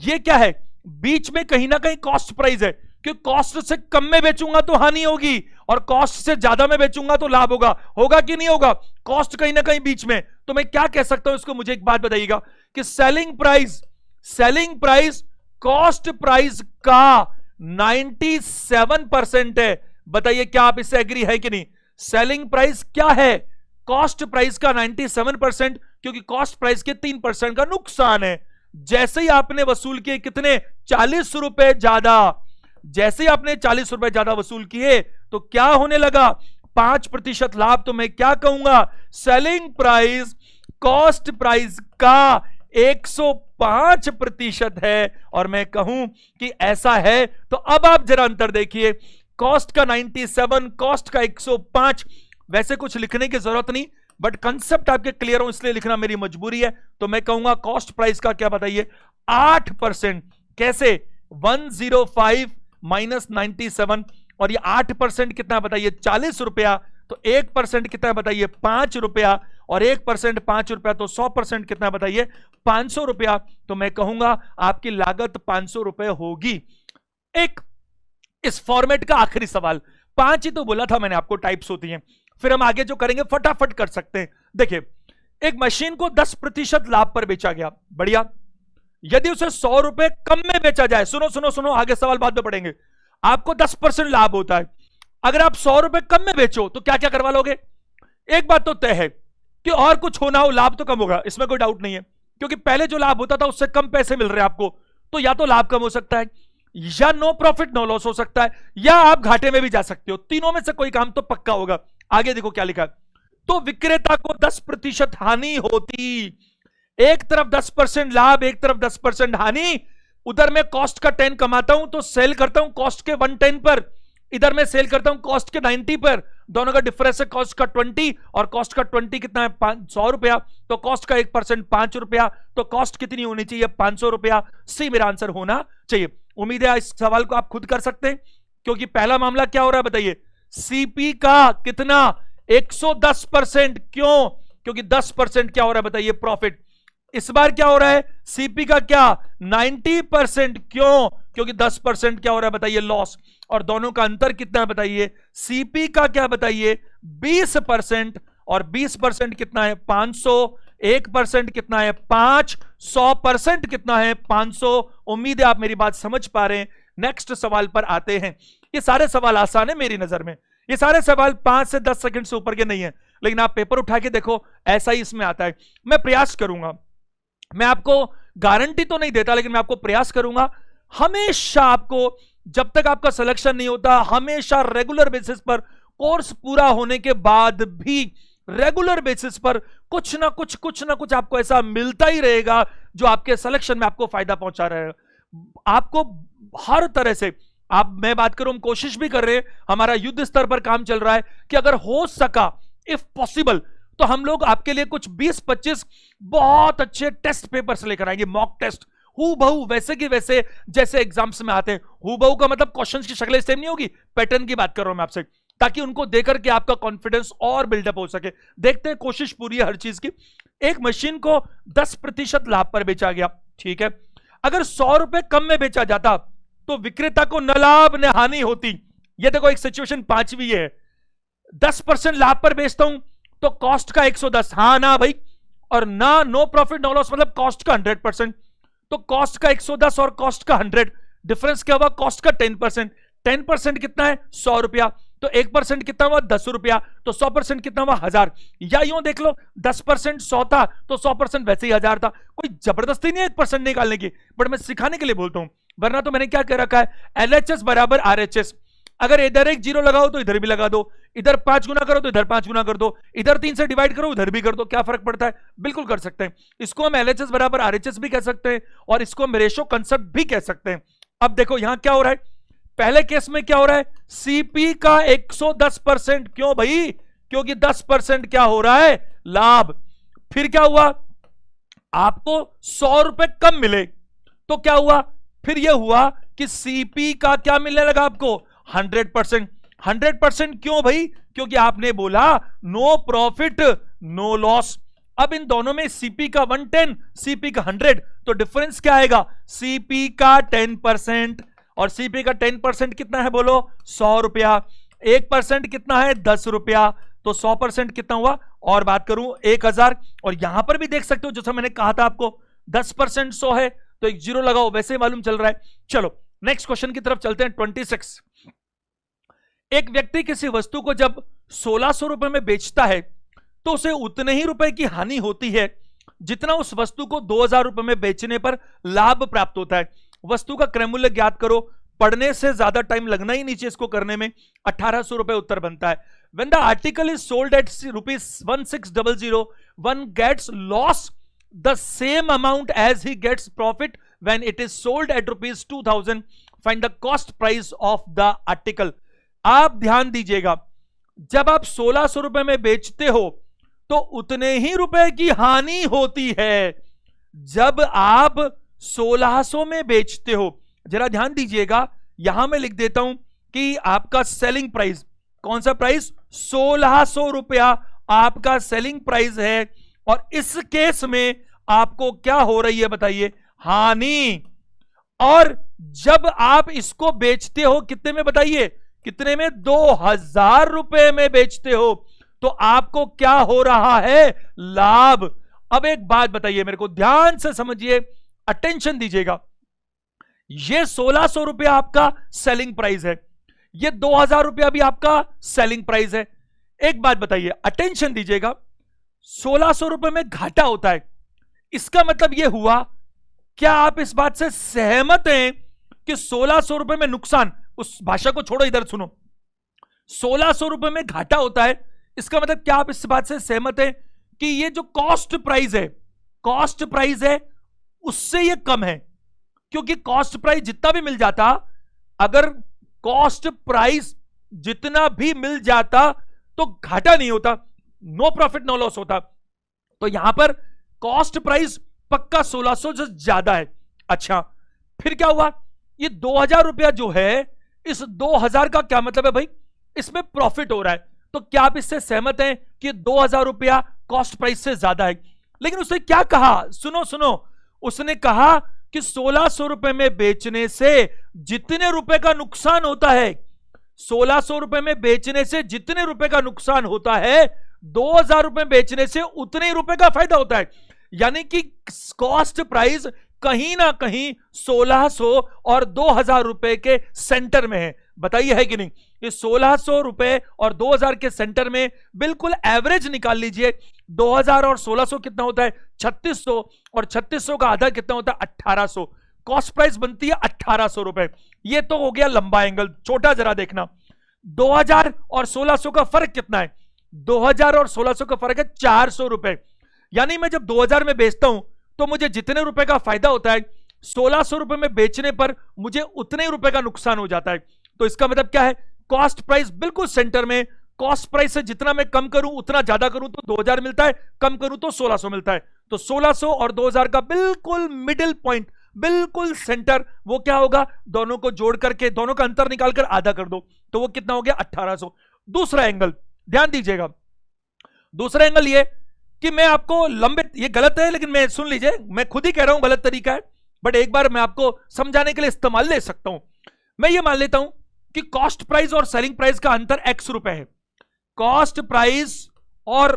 Speaker 1: ये क्या है? बीच में कहीं ना कहीं कॉस्ट प्राइस है, कि कॉस्ट से कम में बेचूंगा तो हानि होगी, और कॉस्ट से ज्यादा में बेचूंगा तो लाभ होगा। होगा कि नहीं होगा? कॉस्ट कहीं ना कहीं बीच में। तो मैं क्या कह सकता हूं इसको? मुझे एक बात बताइएगा कि सेलिंग प्राइस कॉस्ट प्राइस का 97% है। बताइए क्या आप इससे एग्री है कि नहीं? सेलिंग प्राइस क्या है? कॉस्ट प्राइस का 97%, क्योंकि कॉस्ट प्राइस के 3% का नुकसान है। जैसे ही आपने वसूल किए कितने? 40 रुपए ज्यादा। जैसे ही आपने 40 रुपए ज्यादा वसूल किए तो क्या होने लगा? 5% लाभ। तो मैं क्या कहूंगा? सेलिंग प्राइस कॉस्ट प्राइस का 105% है। और मैं कहूं कि ऐसा है, तो अब आप जरा अंतर देखिए। कॉस्ट का 97, कॉस्ट का 105। वैसे कुछ लिखने की जरूरत नहीं, बट कंसेप्ट आपके क्लियर हो इसलिए लिखना मेरी मजबूरी है। तो मैं कहूंगा कॉस्ट प्राइस का क्या बताइए? 8%। कैसे? 105 - 97, और ये 8% कितना बताइए? 40 रुपया। तो 1% कितना बताइए? 5 रुपया, और 1% 5 रुपया, तो 100% कितना बताइए? 500 रुपया। तो मैं कहूंगा आपकी लागत 500 रुपए होगी। एक इस फॉर्मेट का आखिरी सवाल, 5 ही तो बोला था मैंने आपको, टाइप्स होती हैं। फिर हम आगे जो करेंगे फटाफट कर सकते हैं। देखिए, एक मशीन को 10% लाभ पर बेचा गया, बढ़िया। यदि उसे 100 रुपए कम में बेचा जाए, सुनो सुनो सुनो, आगे सवाल बाद में पढ़ेंगे। आपको 10% लाभ होता है। अगर आप 100 रुपए कम में बेचो तो क्या क्या करवा लोगे? एक बात तो तय है कि और कुछ होना हो, लाभ तो कम होगा, इसमें कोई डाउट नहीं है। क्योंकि पहले जो लाभ होता था उससे कम पैसे मिल रहे हैं आपको, तो या तो लाभ कम हो सकता है, या नो प्रॉफिट नो लॉस हो सकता है, या आप घाटे में भी जा सकते हो। तीनों में से कोई काम तो पक्का होगा। आगे देखो क्या लिखा है। तो विक्रेता को 10% हानि होती। एक तरफ 10% लाभ, एक तरफ 10% हानि। उधर मैं कॉस्ट का 10 कमाता हूं तो सेल करता हूं कॉस्ट के 110 पर, इधर मैं सेल करता हूं कॉस्ट के 90 पर। दोनों का डिफरेंस है कॉस्ट का 20, और कॉस्ट का 20 कितना है? 100 रुपया। तो कॉस्ट का 1% 5 रुपया। तो कॉस्ट कितनी होनी चाहिए? 500 रुपया। सी मेरा आंसर होना चाहिए। उम्मीद है इस सवाल को आप खुद कर सकते हैं। क्योंकि पहला मामला क्या हो रहा है बताइए, सीपी का कितना 110%, क्यों? क्योंकि 10% क्या हो रहा है बताइए, प्रॉफिट। इस बार क्या हो रहा है, सीपी का क्या 90%, क्यों? क्योंकि 10% क्या हो रहा है बताइए, लॉस। और दोनों का अंतर कितना है बताइए, सीपी का क्या बताइए 20%, और 20% कितना है 500, 1% कितना है 5, 100% कितना है 500। उम्मीद है आप मेरी बात समझ पा रहे हैं। नेक्स्ट सवाल पर आते हैं। ये सारे सवाल आसान है मेरी नजर में, ये सारे सवाल 5 से 10 सेकंड से ऊपर के नहीं है, लेकिन आप पेपर उठा के देखो, ऐसा ही इसमें आता है। मैं प्रयास करूंगा, मैं आपको गारंटी तो नहीं देता, लेकिन मैं आपको प्रयास करूंगा हमेशा आपको, जब तक आपका सिलेक्शन नहीं होता, हमेशा रेगुलर बेसिस पर, कोर्स पूरा होने के बाद भी रेगुलर बेसिस पर कुछ ना कुछ आपको ऐसा मिलता ही रहेगा जो आपके सिलेक्शन में आपको फायदा पहुंचा रहेगा। आपको हर तरह से, आप, मैं बात करूं, हम कोशिश भी कर रहे हैं, हमारा युद्ध स्तर पर काम चल रहा है कि अगर हो सका, इफ पॉसिबल, तो हम लोग आपके लिए कुछ 20-25 बहुत अच्छे टेस्ट पेपर्स लेकर आएंगे, मॉक टेस्ट, हु बहु वैसे की वैसे जैसे एग्जाम्स में आते हैं। हु बहु का मतलब क्वेश्चंस की शक्लें सेम नहीं होगी, पैटर्न की बात कर रहा हूं मैं आपसे, ताकि उनको देकर के आपका कॉन्फिडेंस और बिल्डअप हो सके। देखते हैं, कोशिश पूरी है हर चीज की। एक मशीन को 10% लाभ पर बेचा गया, ठीक है। अगर 100 रुपए कम में बेचा जाता तो विक्रेता को न लाभ न हानि होती। ये देखो एक सिचुएशन 5वीं है, 10% लाभ पर बेचता हूं तो कॉस्ट का 110, हाँ ना भाई, और ना नो प्रॉफिट नो लॉस, मतलब कॉस्ट का 100%, तो कॉस्ट का 110 और कॉस्ट का 100, डिफरेंस क्या हुआ, कॉस्ट का 10%। 10% कितना है 100 रुपया, तो 1% कितना हुआ 10 रुपया, तो 100% कितना हुआ 1000। या यूं देख लो, 10% 100 था तो 100% वैसे ही 1000 था। कोई जबरदस्ती नहीं है 1% निकालने की, बट मैं सिखाने के लिए बोलता हूं, वरना तो मैंने क्या कह रखा है, LHS बराबर RHS। अगर इधर एक जीरो लगाओ तो इधर भी लगा दो, इधर 5 गुना करो तो इधर 5 गुना कर दो, इधर 3 से डिवाइड करो उधर भी कर दो, क्या फर्क पड़ता है, बिल्कुल कर सकते हैं। इसको हम LHS बराबर RHS भी कह सकते हैं, और इसको हम रेशो कंसेप्ट भी कह सकते हैं। अब देखो यहां क्या हो रहा है, पहले केस में क्या हो रहा है, सीपी का 110%, क्यों भाई, क्योंकि 10% क्या हो रहा है लाभ। फिर क्या हुआ, आपको 100 रुपए कम मिले तो क्या हुआ, फिर यह हुआ कि सीपी का क्या मिलने लगा आपको 100%। 100% क्यों भाई, क्योंकि आपने बोला नो प्रॉफिट नो लॉस। अब इन दोनों में सीपी का 110, सीपी का 100, तो डिफरेंस क्या आएगा, सीपी का 10%, और सीपी का 10% कितना है बोलो 100 रुपया, 1% कितना है 10 रुपया, तो 100% कितना हुआ, और बात करूं 1000। और यहां पर भी देख सकते हो, जैसा मैंने कहा था आपको 10% 100 है तो एक जीरो लगाओ, वैसे मालूम चल रहा है। चलो नेक्स्ट क्वेश्चन की तरफ चलते हैं, 26। एक व्यक्ति किसी वस्तु को जब 1600 रुपए में बेचता है तो उसे उतने ही रुपए की हानि होती है जितना उस वस्तु को 2000 रुपए में बेचने पर लाभ प्राप्त होता है। वस्तु का क्रय मूल्य ज्ञात करो। पढ़ने से ज्यादा टाइम लगना ही नीचे इसको करने में, 1800 रुपए उत्तर बनता है। When the article is sold at ₹1600, one gets loss the same amount as he gets profit when it is sold at ₹2000. Find the cost price of the article. आप ध्यान दीजिएगा, जब आप 1600 रुपए में बेचते हो तो उतने ही रुपए की हानि होती है जब आप 1600 में बेचते हो। जरा ध्यान दीजिएगा, यहां मैं लिख देता हूं कि आपका सेलिंग प्राइस, कौन सा प्राइस, 1600 रुपया आपका सेलिंग प्राइस है, और इस केस में आपको क्या हो रही है बताइए, हानि। और जब आप इसको बेचते हो कितने में बताइए, कितने में, 2000 रुपए में बेचते हो, तो आपको क्या हो रहा है, लाभ। अब एक बात बताइए मेरे को, ध्यान से समझिए, अटेंशन दीजिएगा, ये 1600 रुपया आपका सेलिंग प्राइस है, ये 2000 रुपया भी आपका सेलिंग प्राइस है। एक बात बताइए, अटेंशन दीजिएगा, 1600 रुपए में घाटा होता है, इसका मतलब यह हुआ, क्या आप इस बात से सहमत हैं कि 1600 रुपए में नुकसान, उस भाषा को छोड़ो, इधर सुनो, 1600 रुपए में घाटा होता है, इसका मतलब क्या आप इस बात से सहमत हैं कि ये जो कॉस्ट प्राइस है, कॉस्ट प्राइस है उससे ये कम है, क्योंकि कॉस्ट प्राइस जितना भी मिल जाता, अगर कॉस्ट प्राइस जितना भी मिल जाता तो घाटा नहीं होता, नो प्रॉफिट नो लॉस होता। तो यहां पर कॉस्ट प्राइस पक्का 1600 से ज्यादा है। अच्छा, फिर क्या हुआ, ये 2000 रुपया जो है इस 2000 का क्या मतलब है भाई? इसमें प्रॉफिट हो रहा है। तो क्या आप इससे सहमत हैं कि 2000 रुपया कॉस्ट प्राइस से ज्यादा है? लेकिन उसने क्या कहा, सुनो सुनो, उसने कहा कि 1600 रुपए में बेचने से जितने रुपए का नुकसान होता है, 1600 रुपए में बेचने से जितने रुपए का नुकसान होता है, 2000 रुपए बेचने से उतने ही रुपए का फायदा होता है। यानी कि कॉस्ट प्राइस कहीं ना कहीं 1600 और 2000 रुपए के सेंटर में है। बताइए है कि नहीं? ये 1600 रुपए और 2000 के सेंटर में बिल्कुल एवरेज निकाल लीजिए। 2000 और 1600 कितना होता है? 3600, और 3600 का आधा कितना होता है? 1800। कॉस्ट प्राइस बनती है 1800 रुपए। ये तो हो गया लंबा एंगल। छोटा जरा देखना, 2000 और 1600 का फर्क कितना है? 2000 और 1600 का फर्क है 400 रुपए। यानी मैं जब 2000 में बेचता हूं तो मुझे जितने रुपए का फायदा होता है, 1600 रुपए में बेचने पर मुझे उतने ही रुपए का नुकसान हो जाता है। तो इसका मतलब क्या है? कॉस्ट प्राइस बिल्कुल सेंटर में। कॉस्ट प्राइस से जितना मैं कम करूं उतना ज्यादा करूं तो 2000 मिलता है, कम करूं तो 1600 मिलता है। तो 1600 और 2000 का बिल्कुल मिडिल पॉइंट, बिल्कुल सेंटर, वो क्या होगा? दोनों को जोड़ करके, दोनों का अंतर निकालकर आधा कर दो, तो वो कितना हो गया? 1800। दूसरा एंगल ध्यान दीजिएगा, दूसरा एंगल ये कि मैं आपको लंबे, ये गलत है लेकिन मैं, सुन लीजिए, मैं खुद ही कह रहा हूं गलत तरीका है, बट एक बार मैं आपको समझाने के लिए इस्तेमाल ले सकता हूं। मैं ये मान लेता हूं कि कॉस्ट प्राइस और सेलिंग प्राइस का अंतर x रुपए है। कॉस्ट प्राइस और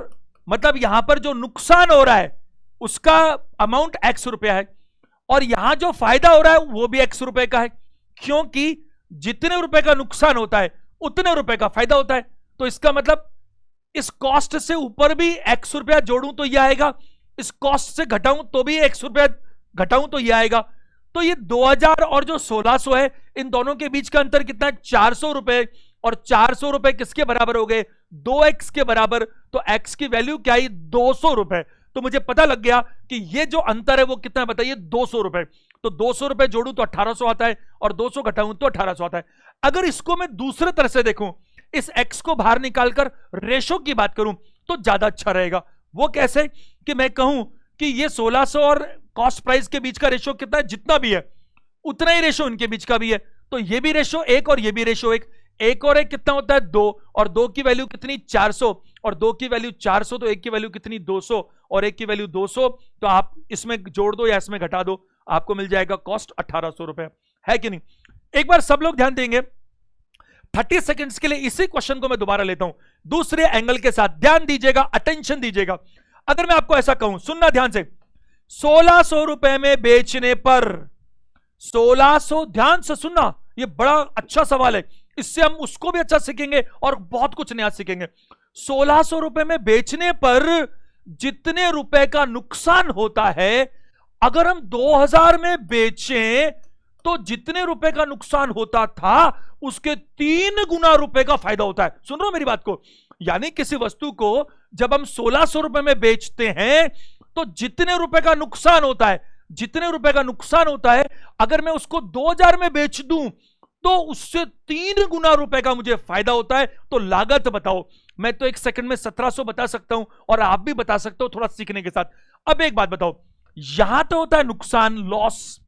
Speaker 1: मतलब यहां पर जो नुकसान हो रहा है उसका अमाउंट x रुपया है, और यहां जो फायदा हो रहा है वो भी x रुपए का है, क्योंकि जितने रुपए का नुकसान होता है उतने रुपए का फायदा होता है। तो इसका मतलब इस कॉस्ट से ऊपर भी x रुपया जोड़ूं तो यह आएगा, इस कॉस्ट से घटाऊं तो भी x रुपया घटाऊं तो यह आएगा। तो ये 2000 और जो 1600 है, इन दोनों के बीच का अंतर कितना है? 400 रुपए। और 400 रुपए किसके बराबर हो गए? 2x के बराबर। तो x की वैल्यू क्या आई? 200 रुपए। तो मुझे पता लग गया कि ये जो अंतर है वो कितना है, बताइए? 200 रुपए। तो 200 रुपए जोड़ूं तो 1800 आता है, और 200 घटाऊं तो 1800 आता है। अगर इसको मैं दूसरे तरह से देखूं, इस x को बाहर निकालकर रेशो की बात करूं तो ज्यादा अच्छा रहेगा। वो कैसे? कि मैं कहूं कि ये 1600 और कॉस्ट प्राइस के बीच का रेशो कितना है? जितना भी है उतना ही रेशो इनके बीच का भी है। तो ये भी रेशो 1 और ये भी रेशो 1। 1 और 1 कितना होता है? 2, और 2 की वैल्यू कितनी? 400, और 2 की वैल्यू 400, तो 1 की वैल्यू कितनी? 200, और 1 की वैल्यू 200। तो आप इसमें जोड़ दो या इसमें घटा दो, आपको मिल जाएगा कॉस्ट 1800 रुपए। है कि नहीं? एक बार सब लोग ध्यान देंगे, 30 सेकेंड्स के लिए इसी क्वेश्चन को मैं दोबारा लेता हूं दूसरे एंगल के साथ। ध्यान दीजिएगा, अटेंशन दीजिएगा। अगर मैं आपको ऐसा कहूं, सुनना ध्यान से, 1600 रुपए में बेचने पर, 1600, ध्यान से सुनना, ये बड़ा अच्छा सवाल है, इससे हम उसको भी अच्छा सीखेंगे और बहुत कुछ नया सीखेंगे। 1600 रुपए में बेचने पर जितने रुपए का नुकसान होता है, अगर हम 2000 में बेचें तो जितने रुपए का नुकसान होता था उसके 3 गुना रुपए का फायदा होता है। सुन रहे हो मेरी बात को? यानी किसी वस्तु को जब हम 1600 रुपए में बेचते हैं तो जितने रुपए का नुकसान होता है, जितने रुपए का नुकसान होता है, अगर मैं उसको 2000 में बेच दूं तो उससे 3 गुना रुपए का मुझे फायदा होता है। तो लागत बताओ। मैं तो 1 सेकंड में 1700 बता सकता हूं और आप भी बता सकते हो थोड़ा सीखने के साथ। अब एक बात बताओ, यहां तो होता है नुकसान, लॉस,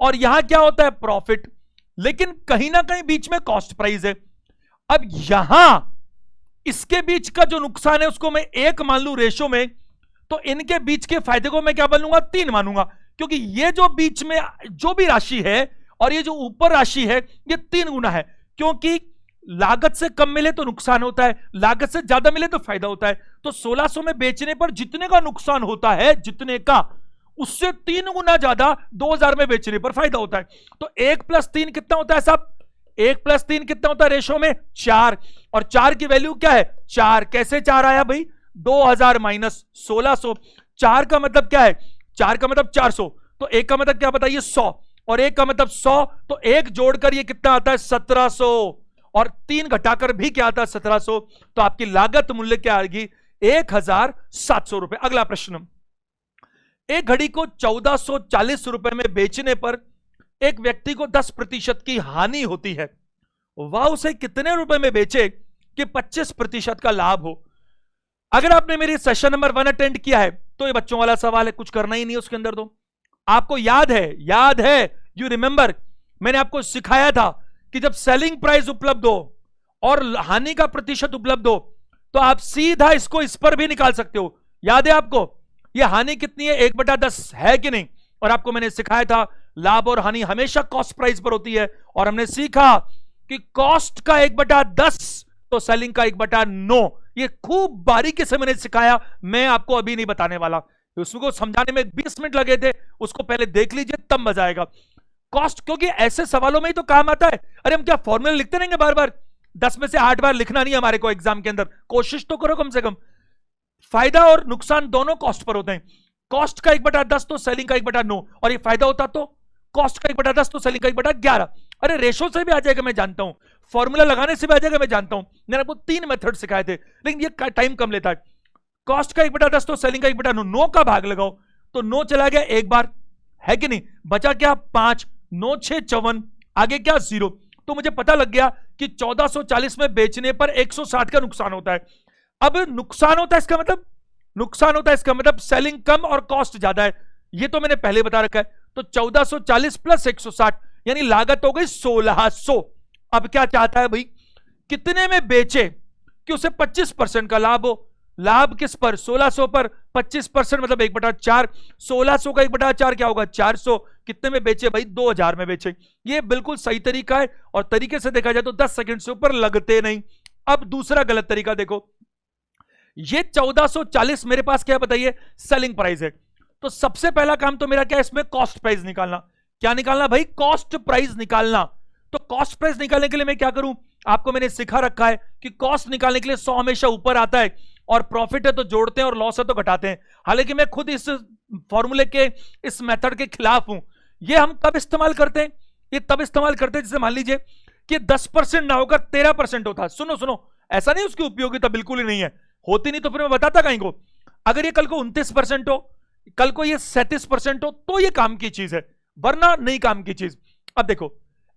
Speaker 1: और यहां क्या होता है? प्रॉफिट। लेकिन कहीं ना कहीं बीच में कॉस्ट प्राइस है। अब यहां इसके बीच का जो नुकसान है उसको मैं 1 मान लूं रेशो में, तो इनके बीच के फायदे को मैं क्या बोलूंगा? 3 मानूंगा, क्योंकि ये जो बीच में जो भी राशि है और ये जो ऊपर राशि है ये 3 गुना है। क्योंकि लागत से कम मिले तो नुकसान होता है, लागत से ज्यादा मिले तो फायदा होता है। तो 1600 में बेचने पर जितने का नुकसान होता है, जितने का, उससे 3 गुना ज्यादा 2000 में बेचने पर फायदा होता है। तो 1 + 3 कितना होता है साहब? 1 + 3 कितना होता है रेशो में? 4, और 4 की वैल्यू क्या है? 4। कैसे 4 आया भाई? 2000 माइनस 1600। 4 का मतलब क्या है? 4 का मतलब 400, तो 1 का मतलब क्या बताइए? 100, और 1 का मतलब 100, तो 1 जोड़कर ये कितना आता है? 1700, और 3 घटाकर भी क्या आता है? 1700। तो आपकी लागत मूल्य क्या आएगी? 1700 रुपए। अगला प्रश्न, एक घड़ी को 1440 रुपए में बेचने पर एक व्यक्ति को 10% की हानि होती है, वह उसे कितने रुपए में बेचे कि 25% का लाभ हो? अगर आपने मेरी सेशन नंबर 1 अटेंड किया है तो ये बच्चों वाला सवाल है, कुछ करना ही नहीं है उसके अंदर। तो आपको याद है, यू रिमेंबर, मैंने आपको सिखाया था कि जब सेलिंग प्राइस उपलब्ध हो और हानि का प्रतिशत उपलब्ध हो तो आप सीधा इसको इस पर भी निकाल सकते हो। याद है आपको ये हानि कितनी है, 1/10 है कि नहीं। और आपको मैंने सिखाया था लाभ और हानि हमेशा कॉस्ट प्राइस पर होती है, और हमने सीखा कि कॉस्ट का 1/10 तो सेलिंग का 1/9। ये खूब बारीकी से मैंने सिखाया, मैं आपको अभी नहीं बताने वाला, उसको समझाने में 20 मिनट लगे थे, उसको पहले देख लीजिए तब मजा आएगा। कॉस्ट, क्योंकि ऐसे सवालों में ही तो काम आता है। अरे हम क्या फॉर्मूला लिखते रहेंगे बार बार, 10 में से 8 बार लिखना नहीं हमारे को एग्जाम के अंदर, कोशिश तो करो कम से कम। फायदा और नुकसान दोनों कॉस्ट पर होते हैं। कॉस्ट का 1/10 तो सेलिंग का 1/9, और ये फायदा होता तो कॉस्ट का 1/10 तो सेलिंग का 1/11। अरे रेशो से भी आ जाएगा मैं जानता हूं, फॉर्मूला लगाने से भी आ जाएगा मैं जानता हूं, मैंने आपको 3 मेथड सिखाए थे, लेकिन ये टाइम कम लेता है। कॉस्ट का 1/10 तो सेलिंग का 1/9, 9 का भाग लगाओ तो 9 चला गया एक बार, है कि नहीं, बचा क्या 5, 9 6 54, आगे क्या 0। तो मुझे पता लग गया कि 1440 में बेचने पर 160 का नुकसान होता है। अब नुकसान होता है इसका मतलब, नुकसान होता है इसका मतलब सेलिंग कम और कॉस्ट ज्यादा है, ये तो मैंने पहले बता रखा है। तो 1440 प्लस 160 यानी लागत हो गई 1600। अब क्या चाहता है भाई, कितने में बेचे कि उसे 25% का लाभ हो। लाभ किस पर, 1600 पर, 25% मतलब 1/4, 1600 का 1/4 क्या होगा 400। कितने में बेचे भाई, 2000 में बेचे। ये बिल्कुल सही तरीका है, और तरीके से देखा जाए तो 10 सेकंड से ऊपर लगते नहीं। अब दूसरा गलत तरीका देखो, ये 1440 मेरे पास क्या बताइए, सेलिंग प्राइस है। तो सबसे पहला काम तो मेरा क्या है इसमें, कॉस्ट प्राइस निकालना। क्या निकालना भाई, कॉस्ट प्राइस निकालना। तो कॉस्ट प्राइस निकालने के लिए मैं क्या करूं, आपको मैंने सिखा रखा है कि कॉस्ट निकालने के लिए 100 हमेशा ऊपर आता है, और प्रॉफिट है तो जोड़ते हैं और लॉस है तो घटाते हैं। हालांकि मैं खुद इस फॉर्मूले के, इस मेथड के खिलाफ हूं। ये हम कब इस्तेमाल करते हैं, ये तब इस्तेमाल करते हैं जैसे मान लीजिए कि 10% ना होकर 13% होता। सुनो सुनो, ऐसा नहीं उसकी उपयोगिता बिल्कुल ही नहीं है, होती नहीं तो फिर मैं बताता कहीं को। अगर ये कल को 29% हो, कल को ये 37% हो तो ये काम की चीज है, वरना नहीं काम की चीज। अब देखो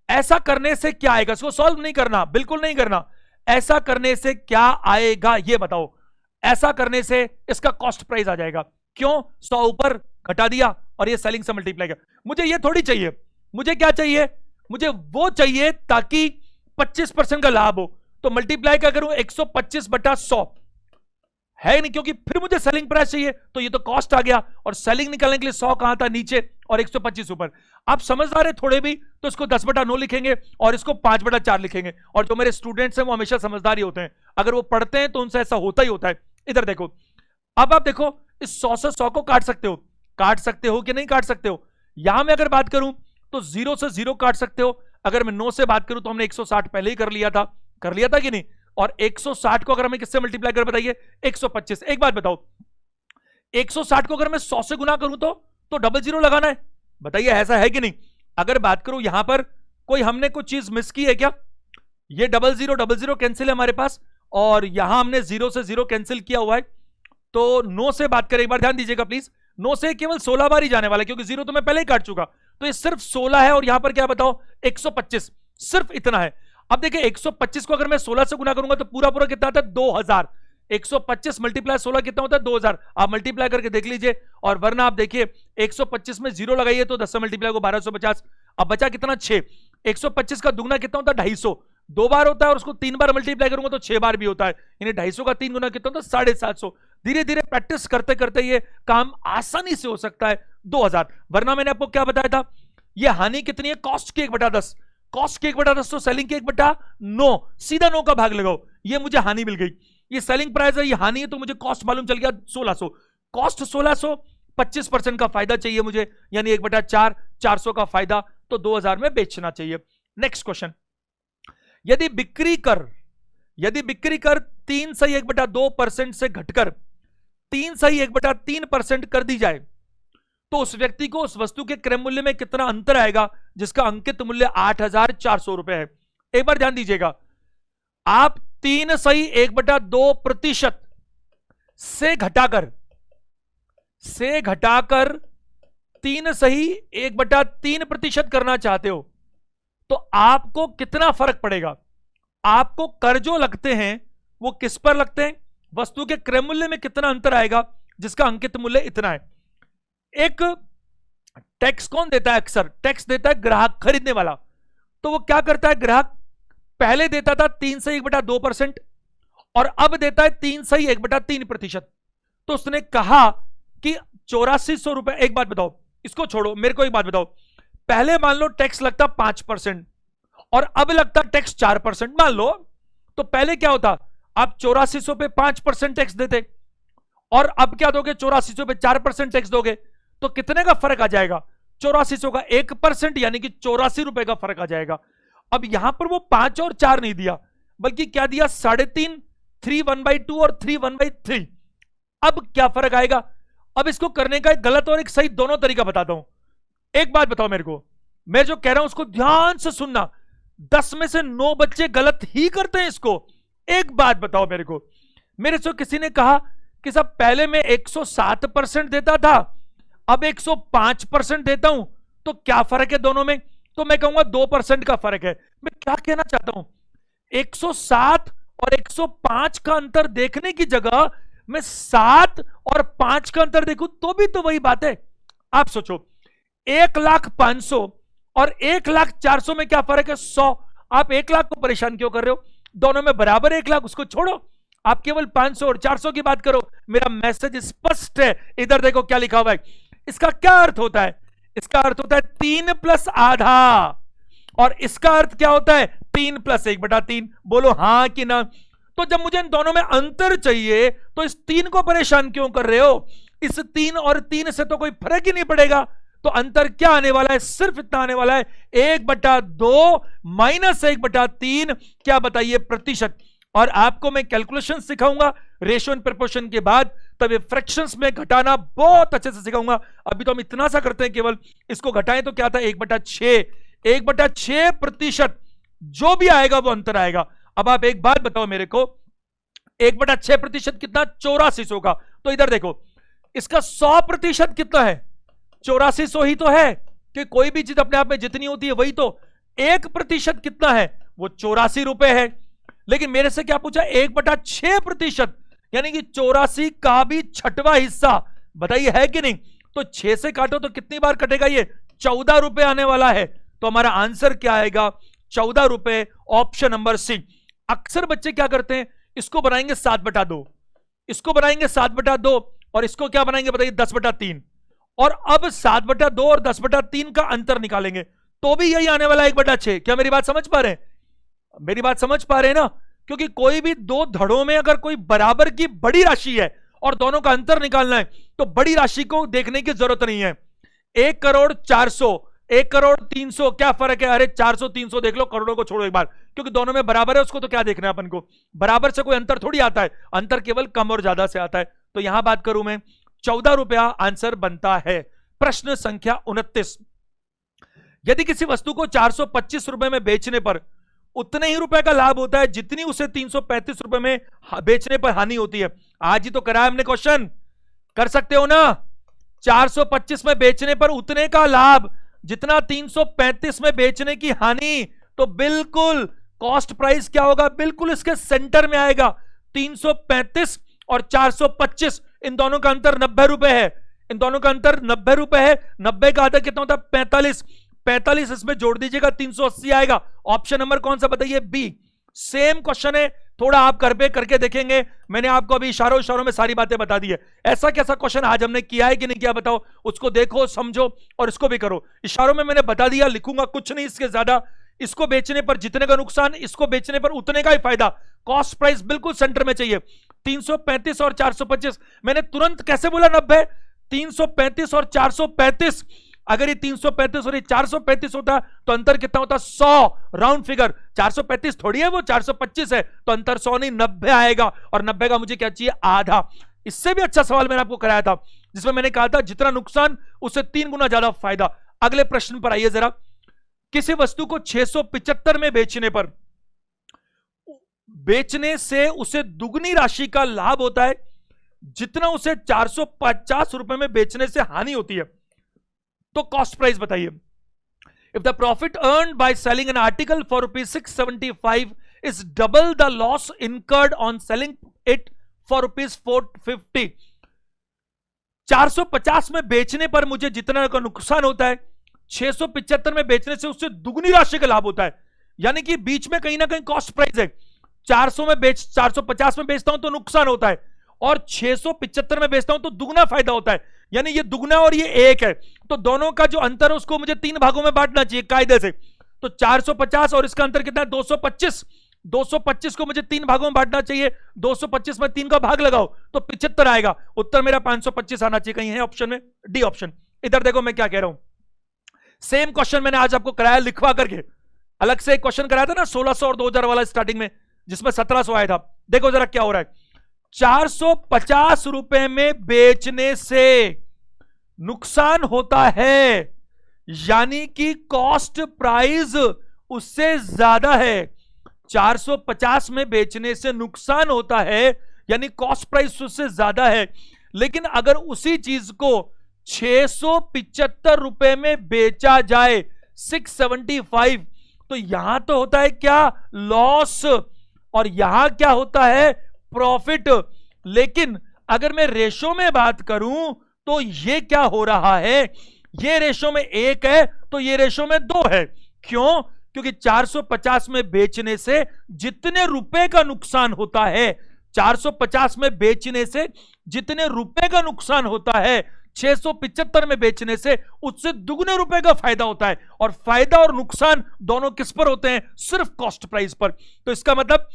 Speaker 1: ऐसा करने से क्या आएगा, इसको सॉल्व नहीं करना, बिल्कुल नहीं करना। ऐसा करने से क्या आएगा ये बताओ। ऐसा करने से इसका कॉस्ट प्राइस आ जाएगा, क्यों, 100 ऊपर घटा दिया और ये सेलिंग से मल्टीप्लाई कर। मुझे ये थोड़ी चाहिए, मुझे क्या चाहिए, मुझे वो चाहिए ताकि 25% का लाभ हो, तो मल्टीप्लाई क्या करूं 125/100 है नहीं, क्योंकि फिर मुझे सेलिंग प्राइस चाहिए, तो ये तो कॉस्ट आ गया, और सेलिंग निकालने के लिए 100 कहां था नीचे और 125 ऊपर। आप समझदार है थोड़े भी तो इसको 10/9 लिखेंगे और इसको 5/4 लिखेंगे। और जो मेरे स्टूडेंट्स हैं वो हमेशा समझदार ही होते हैं, अगर वो पढ़ते हैं तो उनसे ऐसा होता ही होता है। इधर देखो, अब आप देखो इस 100 से 100 को काट सकते हो, काट सकते हो कि नहीं काट सकते हो। यहां मैं अगर बात करूं तो 0 से 0 काट सकते हो। अगर मैं 9 से बात करूं तो हमने 160 पहले ही कर लिया था कि नहीं। और 160 को अगर हमें किससे मल्टीप्लाई कर बताइए, 125। एक बात बताओ, 160 को अगर मैं 100 से गुना करूं तो 00 लगाना है, बताइए ऐसा है कि नहीं। अगर बात करूं यहां पर कोई हमने कुछ चीज मिस की है क्या, ये 00 कैंसिल है हमारे पास, और यहां हमने 0 से 0 कैंसिल किया हुआ है। तो 9 से बात करें, एक बार ध्यान दीजिएगा प्लीज, 9 से केवल 16 बार ही जाने वाला है, क्योंकि 0 तो मैं पहले ही काट चुका। तो ये सिर्फ 16 है, और यहां पर क्या बताओ 125, सिर्फ इतना है। अब देखिए 125 को अगर मैं 16 से गुना करूंगा तो पूरा पूरा कितना आता है 2000। 125 मल्टीप्लाई 16 कितना होता है 2000। आप मल्टीप्लाई करके देख लीजिए, और वरना आप देखिए 125 में 0 लगाइए तो 10 से मल्टीप्लाई को 1250। अब बचा कितना 6। 125 का दुगना कितना होता है 250, 2 बार होता है, और उसको 3 बार मल्टीप्लाई करूंगा तो 6 बार भी होता है, यानी 250 का 3 गुना कितना होता है 750। धीरे धीरे प्रैक्टिस करते करते ये काम आसानी से हो सकता है 2000। वरना मैंने आपको क्या बताया था, ये हानि कितनी है, कॉस्ट की 1/10, कॉस्ट की 1/10 तो सेलिंग की 1/9, सीधा 9 का भाग लगाओ, ये मुझे हानि मिल गई। ये सेलिंग प्राइस है, ये हानि है, तो मुझे कॉस्ट मालूम चल गया 1600। कॉस्ट 1600, 25% का फायदा चाहिए मुझे, यानी 1/4, 400 का फायदा, तो 2000 में बेचना चाहिए। नेक्स्ट क्वेश्चन, यदि बिक्री कर 3.1/2% से घटकर 3.1/3% कर दी जाए तो उस व्यक्ति को उस वस्तु के क्रय मूल्य में कितना अंतर आएगा, जिसका अंकित मूल्य 8,400 रुपए है। एक बार ध्यान दीजिएगा, आप 3.1/2% से घटाकर 3.1/3% करना चाहते हो, तो आपको कितना फर्क पड़ेगा। आपको कर जो लगते हैं वो किस पर लगते हैं, वस्तु के क्रय मूल्य में कितना अंतर आएगा जिसका अंकित मूल्य इतना है। एक टैक्स कौन देता है, अक्सर टैक्स देता है ग्राहक, खरीदने वाला। तो वो क्या करता है ग्राहक, पहले देता था 3 से 1/2% और अब देता है 3 से 1/3%। तो उसने कहा कि 8400 रुपए। एक बात बताओ, इसको छोड़ो, मेरे को एक बात बताओ, पहले मान लो टैक्स लगता 5% और अब लगता टैक्स 4%, मान लो, तो पहले क्या होता, आप 8400 पे 5% टैक्स देते और अब क्या दोगे, 8400 पे 4% टैक्स दोगे, तो कितने का फर्क आ जाएगा, 8400 का 1%, यानी कि 84 रुपए का फर्क आ जाएगा। अब यहां पर वो 5 और 4 नहीं दिया, बल्कि क्या दिया, 3.5, 3 1/2 और 3 1/3। अब क्या फर्क आएगा, अब इसको करने का एक गलत और एक सही दोनों तरीका बताता हूं। एक बात बताओ मेरे को, मैं जो कह रहा हूं उसको ध्यान से सुनना, 10 में से 9 बच्चे गलत ही करते हैं इसको। एक बात बताओ मेरे को, मेरे से किसी ने कहा कि साहब पहले मैं 107% देता था, अब 105% देता हूं, तो क्या फर्क है दोनों में, तो मैं कहूंगा 2% का फर्क है। मैं क्या कहना चाहता हूं, 107 और 105 का अंतर देखने की जगह मैं 7 और 5 का अंतर देखूं तो भी तो वही बात है। आप सोचो, 1,05,000 और 1,04,000 में क्या फर्क है, 100। आप 1,00,000 को परेशान क्यों कर रहे हो, दोनों में बराबर 1,00,000, उसको छोड़ो, आप केवल 500 और 400 की बात करो। मेरा मैसेज स्पष्ट है, इधर देखो क्या लिखा हुआ है। इसका क्या अर्थ होता है, इसका अर्थ होता है 3 + आधा, और इसका अर्थ क्या होता है, 3 + 1/3। बोलो हां कि ना। तो जब मुझे इन दोनों में अंतर चाहिए तो इस 3 को परेशान क्यों कर रहे हो, इस 3 और 3 से तो कोई फर्क ही नहीं पड़ेगा। तो अंतर क्या आने वाला है, सिर्फ इतना आने वाला है, 1/2 - 1/3, क्या बताइए, प्रतिशत। और आपको मैं कैलकुलेशन सिखाऊंगा रेशियो एंड प्रोपोर्शन के बाद, तब ये फ्रैक्शंस में घटाना बहुत अच्छे से सिखाऊंगा। अभी तो हम इतना सा करते हैं केवल, इसको घटाएं तो क्या था, 1/6, 1/6%, जो भी आएगा वो अंतर आएगा। अब आप एक बात बताओ मेरे को, 1/6% कितना, 8400 का। तो इधर देखो, इसका 100% कितना है, 8400 ही तो है, कि कोई भी चीज अपने आप में जितनी होती है वही तो। 1% कितना है, वो 84 रुपए है। लेकिन मेरे से क्या पूछा, 1/6%, यानी कि 84 का भी 6वां हिस्सा, बताइए है कि नहीं। तो 6 से काटो तो कितनी बार कटेगा, ये 14 रुपए आने वाला है। तो हमारा आंसर क्या आएगा, 14 रुपए, ऑप्शन नंबर सी। अक्सर बच्चे क्या करते हैं, इसको बनाएंगे 7/2, इसको बनाएंगे 7/2, और इसको क्या बनाएंगे बताइए, 10/3। और अब 7/2 और 10/3 का अंतर निकालेंगे तो भी यही आने वाला है, 1/6। क्या मेरी बात समझ पा रहे हैं, मेरी बात समझ पा रहे हैं ना। क्योंकि कोई भी दो धड़ों में अगर कोई बराबर की बड़ी राशि है और दोनों का अंतर निकालना है, तो बड़ी राशि को देखने की जरूरत नहीं है। 1,04,00,000, 1,03,00,000, क्या फर्क है, अरे 400 300 देख लो, करोड़ों को छोड़ो एक बार, क्योंकि दोनों में बराबर है, उसको तो क्या देखना है अपन को, बराबर से कोई अंतर थोड़ी आता है, अंतर केवल कम और ज्यादा से आता है। तो यहां बात करूं मैं, 14 रुपया आंसर बनता है। प्रश्न संख्या 29, यदि किसी वस्तु को 425 रुपए में बेचने पर उतने ही रुपए का लाभ होता है जितनी उसे 335 रुपए में बेचने पर हानि होती है। आज ही तो कराया हमने क्वेश्चन, कर सकते हो ना। 425 में बेचने पर उतने का लाभ जितना 335 में बेचने की हानि, तो बिल्कुल कॉस्ट प्राइस क्या होगा, बिल्कुल इसके सेंटर में आएगा। 335 और 425, इन दोनों का अंतर 90 रुपए है, इन दोनों का अंतर 90 रुपए है। 90 का आधा कितना होता है, 45, 45 इसमें जोड़ दीजिएगा, 380 आएगा। ऑप्शन नंबर कौन सा बताइए, बी। सेम क्वेश्चन है, थोड़ा आप घर पे करके देखेंगे, मैंने आपको अभी इशारों इशारों में सारी बातें बता दी है। ऐसा कैसा क्वेश्चन आज हमने किया है कि नहीं किया, बताओ, उसको देखो समझो और इसको भी करो। इशारों में मैंने बता दिया, लिखूंगा कुछ नहीं इसके ज्यादा। इसको बेचने पर जितने का नुकसान, इसको बेचने पर उतने का ही फायदा, कॉस्ट प्राइस बिल्कुल सेंटर में चाहिए। 335 और 425, मैंने तुरंत कैसे बोला 90, 335 और 435, अगर ये 335 और ये 435 होता तो अंतर कितना होता, 100, राउंड फिगर। 435 थोड़ी है, वो 425 है, तो अंतर 100 नहीं 90 आएगा, और 90 का मुझे क्या चाहिए, आधा। इससे भी अच्छा सवाल मैंने आपको कराया था, जिसमें मैंने कहा था जितना नुकसान उससे 3 गुना ज्यादा फायदा। अगले प्रश्न पर आइए जरा, किसी वस्तु को 675 में बेचने से उसे दुगनी राशि का लाभ होता है जितना उसे 450 रुपए में बेचने से हानि होती है। तो कॉस्ट प्राइस बताइए। If the profit earn by selling an article for ₹675 is double the loss incurred on selling it for ₹450, 450 में बेचने पर मुझे जितना का नुकसान होता है 675 में बेचने से उससे दुगनी राशि का लाभ होता है। यानी कि बीच में कहीं ना कहीं कॉस्ट प्राइस है। 450 में बेचता हूं तो नुकसान होता है, और 675 में बेचता हूं तो दुगना फायदा होता है। यानी ये दुगना और ये एक है, तो दोनों का जो अंतर है उसको मुझे 3 भागों में बांटना चाहिए कायदे से। तो 450 और इसका अंतर कितना है 225। 225 को मुझे 3 भागों में बांटना चाहिए। 225 में 3 का भाग लगाओ तो 75 आएगा। उत्तर मेरा 525 आना चाहिए। कहीं है ऑप्शन में? D option. इधर देखो मैं क्या कह रहा हूं। सेम क्वेश्चन मैंने आज आपको कराया लिखवा करके। अलग से एक क्वेश्चन कराया था ना 1600 और 2000 वाला स्टार्टिंग में, जिसमें 1700 आया था। देखो जरा क्या हो रहा है। 450 रुपए में बेचने से नुकसान होता है, यानी कि कॉस्ट प्राइस उससे ज्यादा है। 450 में बेचने से नुकसान होता है, यानी कॉस्ट प्राइस उससे ज्यादा है। लेकिन अगर उसी चीज को 675 रुपए में बेचा जाए 675, तो यहां तो होता है क्या? लॉस, और यहां क्या होता है? प्रॉफिट। लेकिन अगर मैं रेशो में बात करूं तो ये क्या हो रहा है? ये रेशो में 1 है तो ये रेशो में 2 है। क्यों? क्योंकि 450 में बेचने से जितने रुपए का नुकसान होता है, 450 में बेचने से जितने रुपए का नुकसान होता है, 675 में बेचने से उससे दुगने रुपए का फायदा होता है। और फायदा और नुकसान दोनों किस पर होते हैं? सिर्फ कॉस्ट प्राइस पर। तो इसका मतलब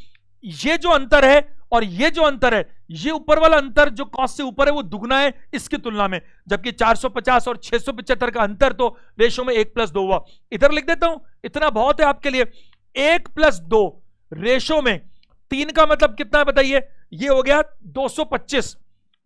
Speaker 1: ये जो अंतर है और ये जो अंतर है, ये ऊपर वाला अंतर जो कॉस्ट से ऊपर है वो दुगना है इसकी तुलना में, जबकि 450 और 675 का अंतर तो रेशो में 1+2 हुआ। इधर लिख देता हूं, इतना बहुत है आपके लिए। 1+2 रेशो में 3 का मतलब कितना है बताइए? ये हो गया 225।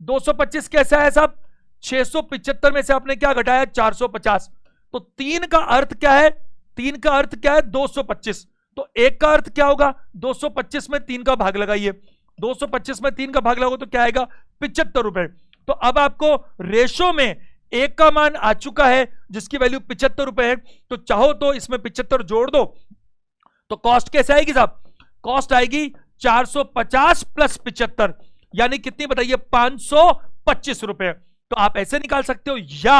Speaker 1: 225 कैसा है साहब? 675 में से आपने क्या घटाया? 450। तो 3 का अर्थ क्या है? 3 का अर्थ क्या है? 225। तो 1 का अर्थ क्या होगा? 225 में 3 का भाग लगाइए। 225 में 3 का भाग लगाओ तो क्या आएगा? 75 रुपए। तो अब आपको रेशो में 1 का मान आ चुका है जिसकी वैल्यू 75 रुपए है। तो चाहो तो इसमें 75 जोड़ दो, तो कॉस्ट कैसे आएगी साहब? कॉस्ट आएगी 450 प्लस 75, यानी कितनी बताइए? 525 रुपए। तो आप ऐसे निकाल सकते हो, या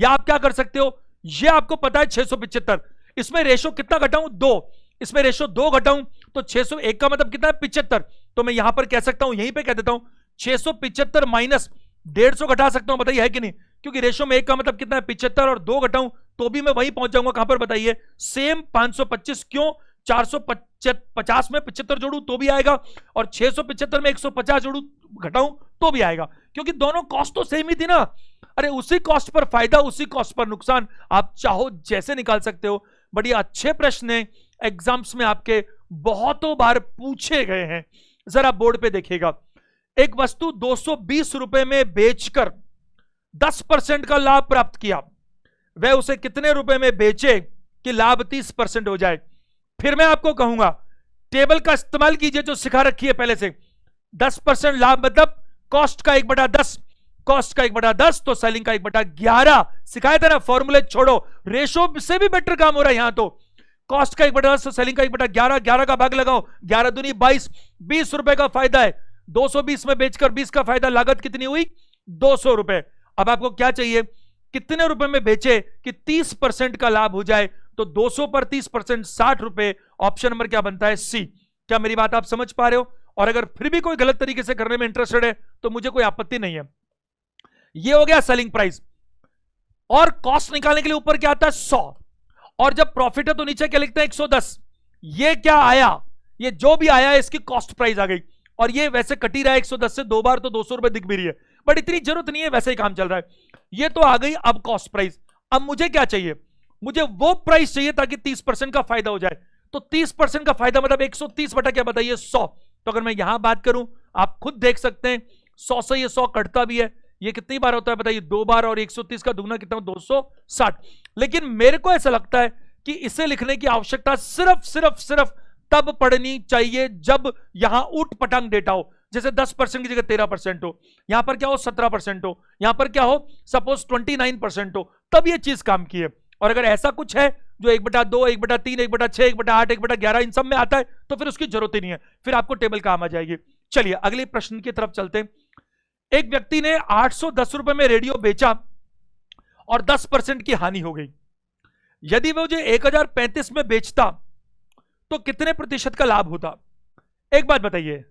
Speaker 1: आप क्या कर सकते हो? ये आपको पता है 675, इसमें रेशो कितना घटाऊं? 2। इसमें रेशो 2 घटाऊं तो 601 का मतलब कितना है? 75। तो मैं यहां पर कह सकता हूं, यहीं पे कह देता हूं 675 माइनस 150 घटा सकता हूं। बताइए है कि नहीं? क्योंकि रेशो में 1 का मतलब कितना है? 75, और 2 घटाऊं तो भी मैं वहीं पहुंच जाऊंगा। कहां पर बताइए? सेम 525। क्यों? 450 में 75 जोड़ू तो भी आएगा, और 675 में 150 जोड़ू घटाऊं तो भी आएगा, क्योंकि दोनों कॉस्ट तो सेम ही थी ना। अरे उसी कॉस्ट पर फायदा, उसी कॉस्ट पर नुकसान, आप चाहो जैसे निकाल सकते हो। बड़ी अच्छे प्रश्न है, एग्जाम्स में आपके बहुतों बार पूछे गए हैं। जरा बोर्ड पे देखिएगा। एक वस्तु 220 रुपए में बेचकर 10% का लाभ प्राप्त किया, वह उसे कितने रुपए में बेचे कि लाभ 30% हो जाए? फिर मैं आपको कहूंगा टेबल का इस्तेमाल कीजिए जो सिखा रखी है पहले से। 10% लाभ मतलब कॉस्ट का 1/10, कॉस्ट का 1/10 तो सेलिंग का 1/11 सिखाया था ना। फॉर्मूले छोड़ो, रेशो से भी बेटर काम हो रहा है यहां। तो कॉस्ट का 1/10 तो सेलिंग का 1/11, 11 का भाग लगाओ, 11 दूनी 22, 20 रुपए का फायदा है। 220 में बेचकर 20 का फायदा, लागत कितनी हुई? 200 रुपए। अब आपको क्या चाहिए? कितने रुपए में बेचे कि 30% का लाभ हो जाए? तो 200 पर 30% 60 रुपए। ऑप्शन नंबर क्या बनता है? सी। क्या मेरी बात आप समझ पा रहे हो? और अगर फिर भी कोई गलत तरीके से करने में इंटरेस्टेड है तो मुझे कोई आपत्ति नहीं है। ये हो गया सेलिंग प्राइस। और कॉस्ट निकालने के लिए ऊपर क्या आता है? 100, और जब प्रॉफिट है तो नीचे क्या लिखते हैं? 110। ये क्या आया? ये जो भी आया है इसकी कॉस्ट प्राइस आ गई, और ये वैसे कटी रहा है 110 से 2 बार, तो 200 रुपए दिख भी रही है, बट इतनी जरूरत नहीं है, वैसे ही काम चल रहा है। ये तो आ गई अब कॉस्ट प्राइस। अब मुझे क्या चाहिए? मुझे वो प्राइस चाहिए ताकि 30% का फायदा हो जाए। तो 30% का फायदा मतलब 130 बटा क्या बताइए? 100। तो अगर मैं यहां बात करूं, आप खुद देख सकते हैं 100 से ये 100 कटता भी है। ये कितनी बार होता है बताइए? 2 बार, और 130 का दुगना कितना? 260। लेकिन मेरे को ऐसा लगता है कि इसे लिखने की आवश्यकता सिर्फ तब पड़नी चाहिए जब यहां उठ पटांग डेटा हो। जैसे 10% की जगह 13% हो, यहां पर क्या हो? 17% हो, यहां पर क्या हो? सपोज 29% हो, तब ये चीज काम की है। और अगर ऐसा कुछ है जो 1/2, 1/3, 1/6, 1/8, 1/11 इन सब में आता है, तो फिर उसकी जरूरत ही नहीं है, फिर आपको टेबल काम आ जाएगी। चलिए अगले प्रश्न की तरफ चलते हैं। एक व्यक्ति ने 810 रुपए में रेडियो बेचा और 10% की हानि हो गई। यदि वो जो 1035 में बेचता तो कितने प्रतिशत का लाभ होता? एक बात बताइए,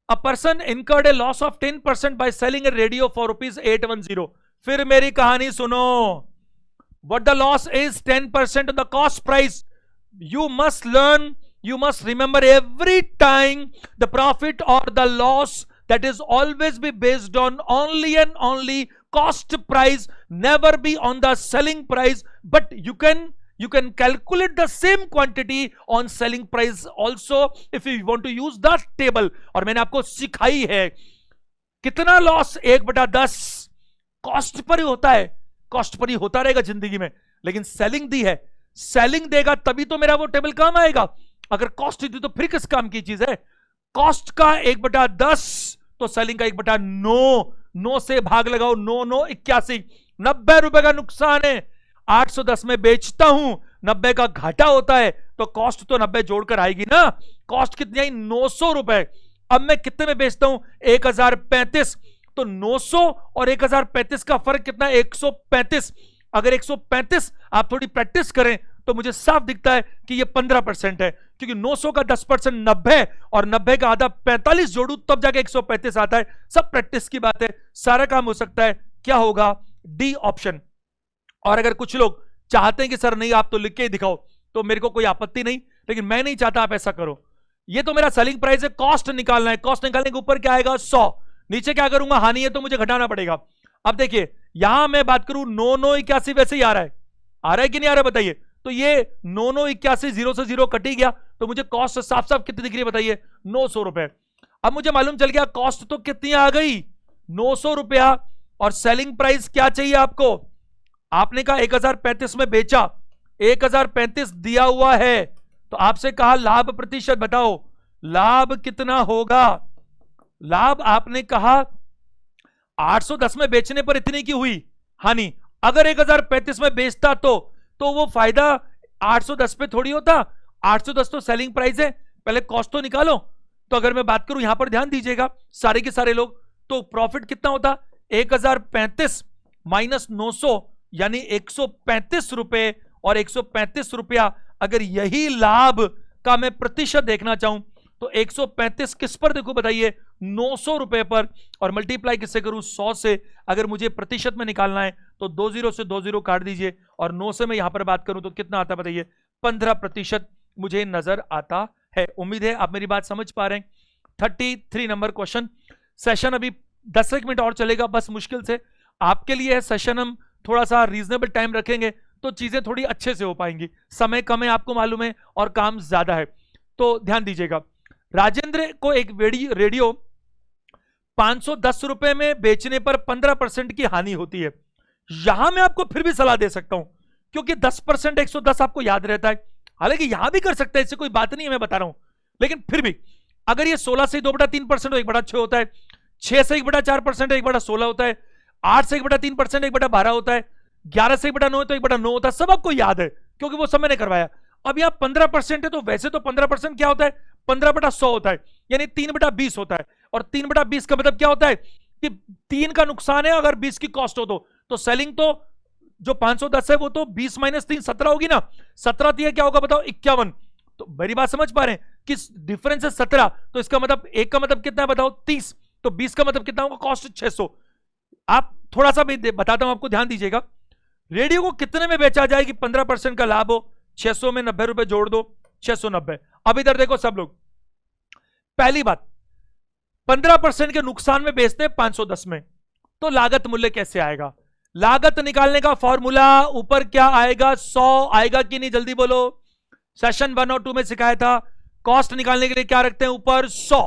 Speaker 1: a person incurred A loss of 10% by selling A radio for ₹810। फिर मेरी कहानी सुनो, what the loss is 10% of the cost price. You must learn, you must remember every time the profit or the loss that is always be based on only and only cost price, never be on the selling price. But you can calculate the same quantity on selling price also if you want to use that table. और मैंने आपको सिखाई है कितना loss 1/10 cost per ही होता है, cost per ही होता रहेगा जिंदगी में। लेकिन सेलिंग दी है, सेलिंग देगा तभी तो मेरा वो टेबल काम आएगा। अगर कॉस्ट दी तो फिर किस काम की चीज है? कॉस्ट का 1/10 तो सेलिंग का 1/9, 9 से भाग लगाओ, 9 9 81, 90 रुपए का नुकसान है। 810 में बेचता हूं, 90 का घाटा होता है, तो कॉस्ट तो 90 जोड़कर आएगी ना। कॉस्ट कितनी आई? 900 रुपए। अब मैं कितने में बेचता हूं? 1035। तो 900 और 1035 का फर्क कितना है? 135। अगर 135 आप थोड़ी प्रैक्टिस करें तो मुझे साफ दिखता है कि ये 15% है, क्योंकि 900 का 10% 90 और 90 का आधा 45 जोड़ू तब जाके 135 आता है। सब प्रैक्टिस की बात है, सारा काम हो सकता है। क्या होगा? D option. और अगर कुछ लोग चाहते हैं कि सर नहीं आप तो लिख के ही दिखाओ, तो मेरे को कोई आपत्ति नहीं, लेकिन मैं नहीं चाहता आप ऐसा करो। ये तो मेरा सेलिंग प्राइस है, कॉस्ट निकालना है। कॉस्ट निकालने के ऊपर क्या आएगा? 100। नीचे क्या करूंगा? हानि है तो मुझे घटाना पड़ेगा। अब देखिए यहां मैं बात करूं 9 9 81 वैसे ही आ रहा है, आ रहा है कि नहीं आ रहा है बताइए? तो ये 9 9 81 0 से 0 कट ही गया, तो मुझे कॉस्ट साफ साफ कितनी दिख रही है बताइए? 900 रुपए। अब मुझे मालूम चल गया कॉस्ट तो कितनी आ गई? 900 रुपया। और सेलिंग प्राइस क्या चाहिए आपको? आपने कहा 1035 में बेचा, 1035 दिया हुआ है, तो आपसे कहा लाभ प्रतिशत बताओ, लाभ कितना होगा? लाभ आपने कहा 810 में बेचने पर इतनी की हुई हानि। अगर 1035 में बेचता तो वो फायदा 810 पे थोड़ी होता। 810 तो सेलिंग प्राइस है, पहले कॉस्ट तो निकालो। तो अगर मैं बात करूं, यहां पर ध्यान दीजिएगा सारे के सारे लोग, तो प्रॉफिट कितना होता? 1035 माइनस 900 यानी 135 रुपए। और 135 रुपया अगर यही लाभ का मैं प्रतिशत देखना चाहूं तो 135 किस पर देखो बताइए? 900 रुपए पर। और मल्टीप्लाई किससे करूं? 100 से। अगर मुझे प्रतिशत में निकालना है तो 20 से 20 काट दीजिए, और 9 से मैं यहां पर बात करूं तो कितना आता बताइए? 15% मुझे नजर आता है। उम्मीद है आप मेरी बात समझ पा रहे हैं। 33 नंबर क्वेश्चन। सेशन अभी 10 मिनट और चलेगा बस, मुश्किल से आपके लिए है सेशन। हम थोड़ा सा रीजनेबल टाइम रखेंगे तो चीजें थोड़ी अच्छे से हो पाएंगी। समय कम है आपको मालूम है, और काम ज्यादा है, तो ध्यान दीजिएगा। राजेंद्र को एक रेडियो 510 रुपए में बेचने पर 15% की हानि होती है। यहां मैं आपको फिर भी सलाह दे सकता हूं, क्योंकि 10% 110 आपको याद रहता है। हालांकि यहां भी कर सकते हैं, इससे कोई बात नहीं है, मैं बता रहा हूं। लेकिन फिर भी अगर ये 16 से 2/3% 1/6 होता है, 6 से 1/4% 1/16 होता है, 8 से 1/3% 1/12 होता है, 11 से 1/9 तो 1/9 होता है। सब आपको याद है क्योंकि वो सब मैंने करवाया। अब यहां 15% है, तो वैसे तो 15% क्या होता है? 15/100 होता है, यानी 3/20 होता है। और 3/20 का मतलब क्या होता है? कि 3 का नुकसान है अगर 20 की कॉस्ट हो तो सेलिंग तो जो 510 है वो तो 20 - 3 17 होगी ना। 17 दिया क्या होगा बताओ? 51। तो मेरी बात समझ पा रहे हैं कि डिफरेंस है 17, तो इसका मतलब एक का मतलब कितना है बताओ? 30। तो 20 का मतलब कितना होगा? कॉस्ट 600। आप थोड़ा सा भी बताता हूं आपको, ध्यान दीजिएगा। रेडियो को कितने में बेचा जाए कि 15% का लाभ हो? 600 में 90 रुपए जोड़ दो, 690। अब इधर देखो सब लोग, पहली बात 15% के नुकसान में बेचते हैं 510 में, तो लागत मूल्य कैसे आएगा? लागत निकालने का फॉर्मूला ऊपर क्या आएगा? 100 आएगा कि नहीं? जल्दी बोलो। सेशन 1 और 2 में सिखाया था। कॉस्ट निकालने के लिए क्या रखते हैं? ऊपर 100।